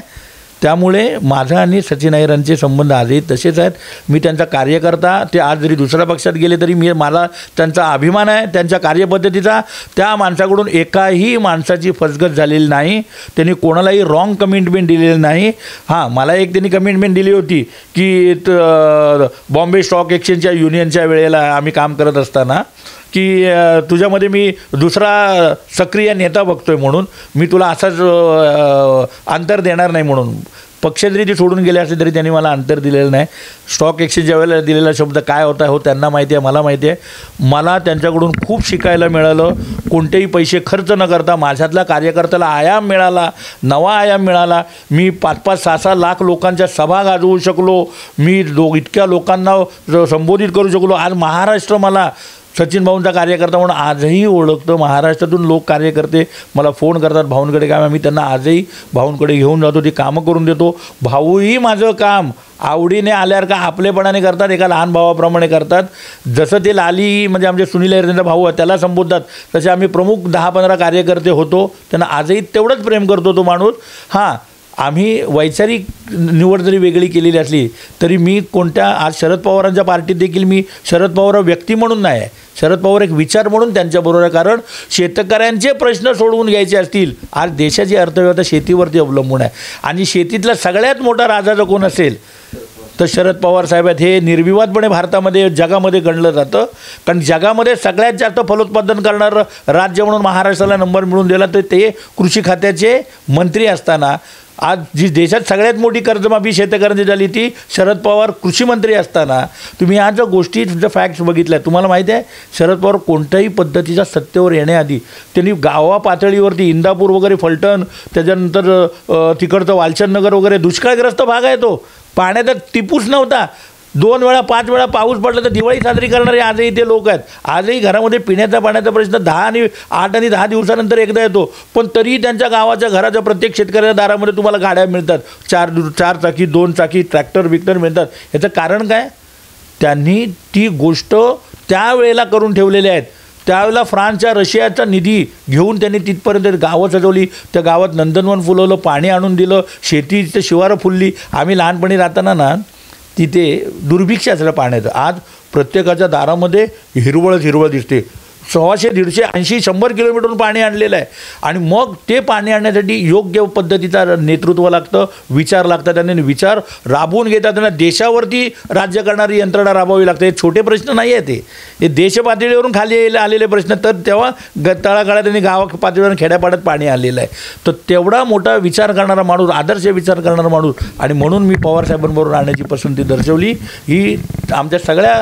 त्यामुळे माझा आणि सचिन अय्यरांचे संबंध आजही तसेच आहेत. मी त्यांचा कार्यकर्ता, ते आज जरी दुसऱ्या पक्षात गेले तरी मला त्यांचा अभिमान आहे त्यांच्या कार्यपद्धतीचा. त्या माणसाकडून एकाही माणसाची फसगत झालेली नाही, त्यांनी कोणालाही रॉंग कमिटमेंट दिलेलं नाही. हां, मला एक त्यांनी कमिटमेंट दिली होती की बॉम्बे स्टॉक एक्सचेंजच्या युनियनच्या वेळेला आम्ही काम करत असताना की तुझ्यामध्ये मी दुसरा सक्रिय नेता बघतोय म्हणून मी तुला असाच अंतर देणार नाही म्हणून. पक्ष जरी ते सोडून गेले असले तरी त्यांनी मला अंतर दिलेलं नाही. स्टॉक एक्सचेंजच्या वेळेला दिलेला शब्द काय होता हो त्यांना माहिती आहे, मला माहिती आहे. मला त्यांच्याकडून खूप शिकायला मिळालं. कोणतेही पैसे खर्च न करता माझ्यातल्या कार्यकर्त्याला आयाम मिळाला, नवा आयाम मिळाला. मी 5-5, 6-6 लाख लोकांच्या सभा गाजवू शकलो. मी इतक्या लोकांना संबोधित करू शकलो. आज महाराष्ट्र मला सचिन भाऊंचा कार्यकर्ता म्हणून आजही ओळखतं. महाराष्ट्रातून लोक कार्यकर्ते मला फोन करतात, भाऊंकडे काम. मी त्यांना आजही भाऊंकडे घेऊन जातो, ती कामं करून देतो. भाऊही माझं काम आवडीने आल्यावर का आपलेपणाने करतात, एका लहान भावाप्रमाणे करतात. जसं ते लाली म्हणजे आमचे सुनील अय्यर त्यांचा भाऊ आहे त्याला संबोधतात, तसे आम्ही प्रमुख 10-15 कार्यकर्ते होतो. त्यांना आजही तेवढंच प्रेम करतो तो माणूस. हां, आम्ही वैचारिक निवड जरी वेगळी केलेली असली तरी मी आज शरद पवारांच्या पार्टीत देखील मी शरद पवार व्यक्ती म्हणून नाही आहे, शरद पवार एक विचार म्हणून त्यांच्याबरोबर आहे. कारण शेतकऱ्यांचे प्रश्न सोडवून घ्यायचे असतील, आज देशाची अर्थव्यवस्था शेतीवरती अवलंबून आहे आणि शेतीतला सगळ्यात मोठा राजा जर कोण असेल तर शरद पवार साहेब आहेत. हे निर्विवादपणे भारतामध्ये जगामध्ये गणलं जातं. कारण जगामध्ये सगळ्यात जास्त फलोत्पादन करणारं राज्य म्हणून महाराष्ट्राला नंबर मिळून दिला तर ते कृषी खात्याचे मंत्री असताना. आज जी देशात सगळ्यात मोठी कर्जमाफी शेतकऱ्यांची झाली ती शरद पवार कृषी मंत्री असताना. तुम्ही आज ज्या गोष्टी ज्या फॅक्ट्स बघितल्या, तुम्हाला माहिती आहे शरद पवार कोणत्याही पद्धतीच्या सत्तेवर येण्याआधी त्यांनी गावा पातळीवरती इंदापूर वगैरे, फलटण, त्याच्यानंतर तिकडचं वालचंद नगर वगैरे दुष्काळग्रस्त भाग आहे तो, पाण्याचा टिपूच नव्हता. 2 वेळा 5 वेळा पाऊस पडला तर दिवाळी साजरी करणारे आजही ते लोक आहेत. आजही घरामध्ये पिण्याच्या पाण्याचा प्रश्न 8 आणि 10 दिवसानंतर एकदा येतो, पण तरीही त्यांच्या गावाच्या घराच्या प्रत्येक शेतकऱ्याच्या दारामध्ये तुम्हाला गाड्या मिळतात, 4 चाकी 2 चाकी ट्रॅक्टर बिक्टर मिळतात. याचं कारण काय? त्यांनी ती गोष्ट त्यावेळेला करून ठेवलेली आहेत. त्यावेळेला फ्रान्सच्या रशियाचा निधी घेऊन त्यांनी तिथपर्यंत गावं सजवली, त्या गावात नंदनवन फुलवलं, पाणी आणून दिलं, शेतीचं शिवारं फुलली. आम्ही लहानपणी राहताना ना तिथे दुर्भिक्ष असलं पाण्याचं. आज प्रत्येकाच्या दारामध्ये हिरवळ दिसते. 100, 150, 80, 100 किलोमीटरहून पाणी आणलेलं आहे. आणि मग ते पाणी आणण्यासाठी योग्य पद्धतीचा नेतृत्व लागतं, विचार लागतात, आणि विचार राबवून घेतात. त्यांना देशावरती राज्य करणारी यंत्रणा राबवावी लागते. हे छोटे प्रश्न नाही आहे, हे देशपातळीवरून खाली आलेले प्रश्न. तर तेव्हा तळागाळात आणि गावा पातळीवरून खेड्यापाड्यात पाणी आलेलं आहे. तर तेवढा मोठा विचार करणारा माणूस, आदर्श विचार करणारा माणूस, आणि म्हणून मी पवारसाहेबांबरोबर राहण्याची पसंती दर्शवली. ही आमच्या सगळ्या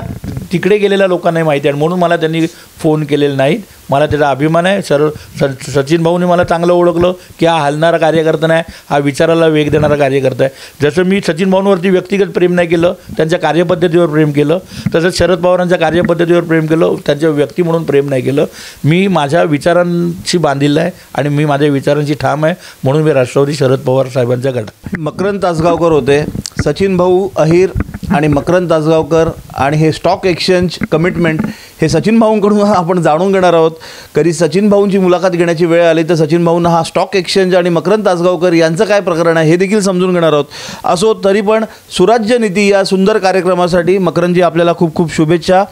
तिकडे गेलेल्या लोकांनाही माहिती आहे, म्हणून मला त्यांनी फोन केलेले नाहीत. मला त्याचा अभिमान आहे. सचिन भाऊने मला चांगलं ओळखलं की हा हलणारा कार्यकर्ता नाही, हा विचाराला वेग देणारा कार्यकर्ता आहे. जसं मी सचिन भाऊंवरती व्यक्तिगत प्रेम नाही केलं, त्यांच्या कार्यपद्धतीवर प्रेम केलं, तसंच शरद पवारांच्या कार्यपद्धतीवर प्रेम केलं, त्यांच्या व्यक्ती म्हणून प्रेम नाही केलं. मी माझ्या विचारांशी बांधिलं आहे आणि मी माझ्या विचारांशी ठाम आहे, म्हणून मी राष्ट्रवादी शरद पवार साहेबांच्या गटात. मकरंद तासगावकर होते. सचिन भाऊ अहिर आणि मकरंद तासगावकर आणि हे स्टॉक एक्सचेंज कमिटमेंट हे सचिन भाऊंकडून आपण जाणून घेणार आहोत. कधी सचिन भाऊंची मुलाखत घेण्याची वेळ आली तर सचिन भाऊंना हा स्टॉक एक्सचेंज आणि मकरंद तासगावकर यांचं काय प्रकरण आहे हे देखील समजून घेणार आहोत. असो तरी पण सुराज्य नीती या सुंदर कार्यक्रमासाठी मकरंदजी आपल्याला खूप खूप शुभेच्छा.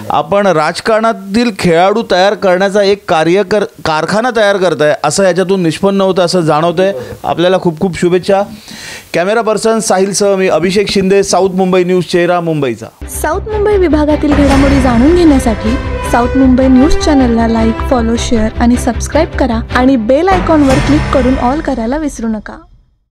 आपण राजकारणातील खेळाडू तयार करण्याचा एक कारखाना तयार करताय असं याच्यातून निष्पन्न होतं, असं जाणवतंय. आपल्याला खूप खूप शुभेच्छा. कॅमेरा पर्सन साहिलसह मी अभिषेक शिंदे, साऊथ मुंबई न्यूज, चेहरा मुंबईचा. साऊथ मुंबई विभागातील घडामोडी जाणून घेण्यासाठी साऊथ मुंबई न्यूज चॅनलला लाईक, फॉलो, शेअर आणि सबस्क्राईब करा आणि बेल आयकॉनवर क्लिक करून ऑल करायला विसरू नका.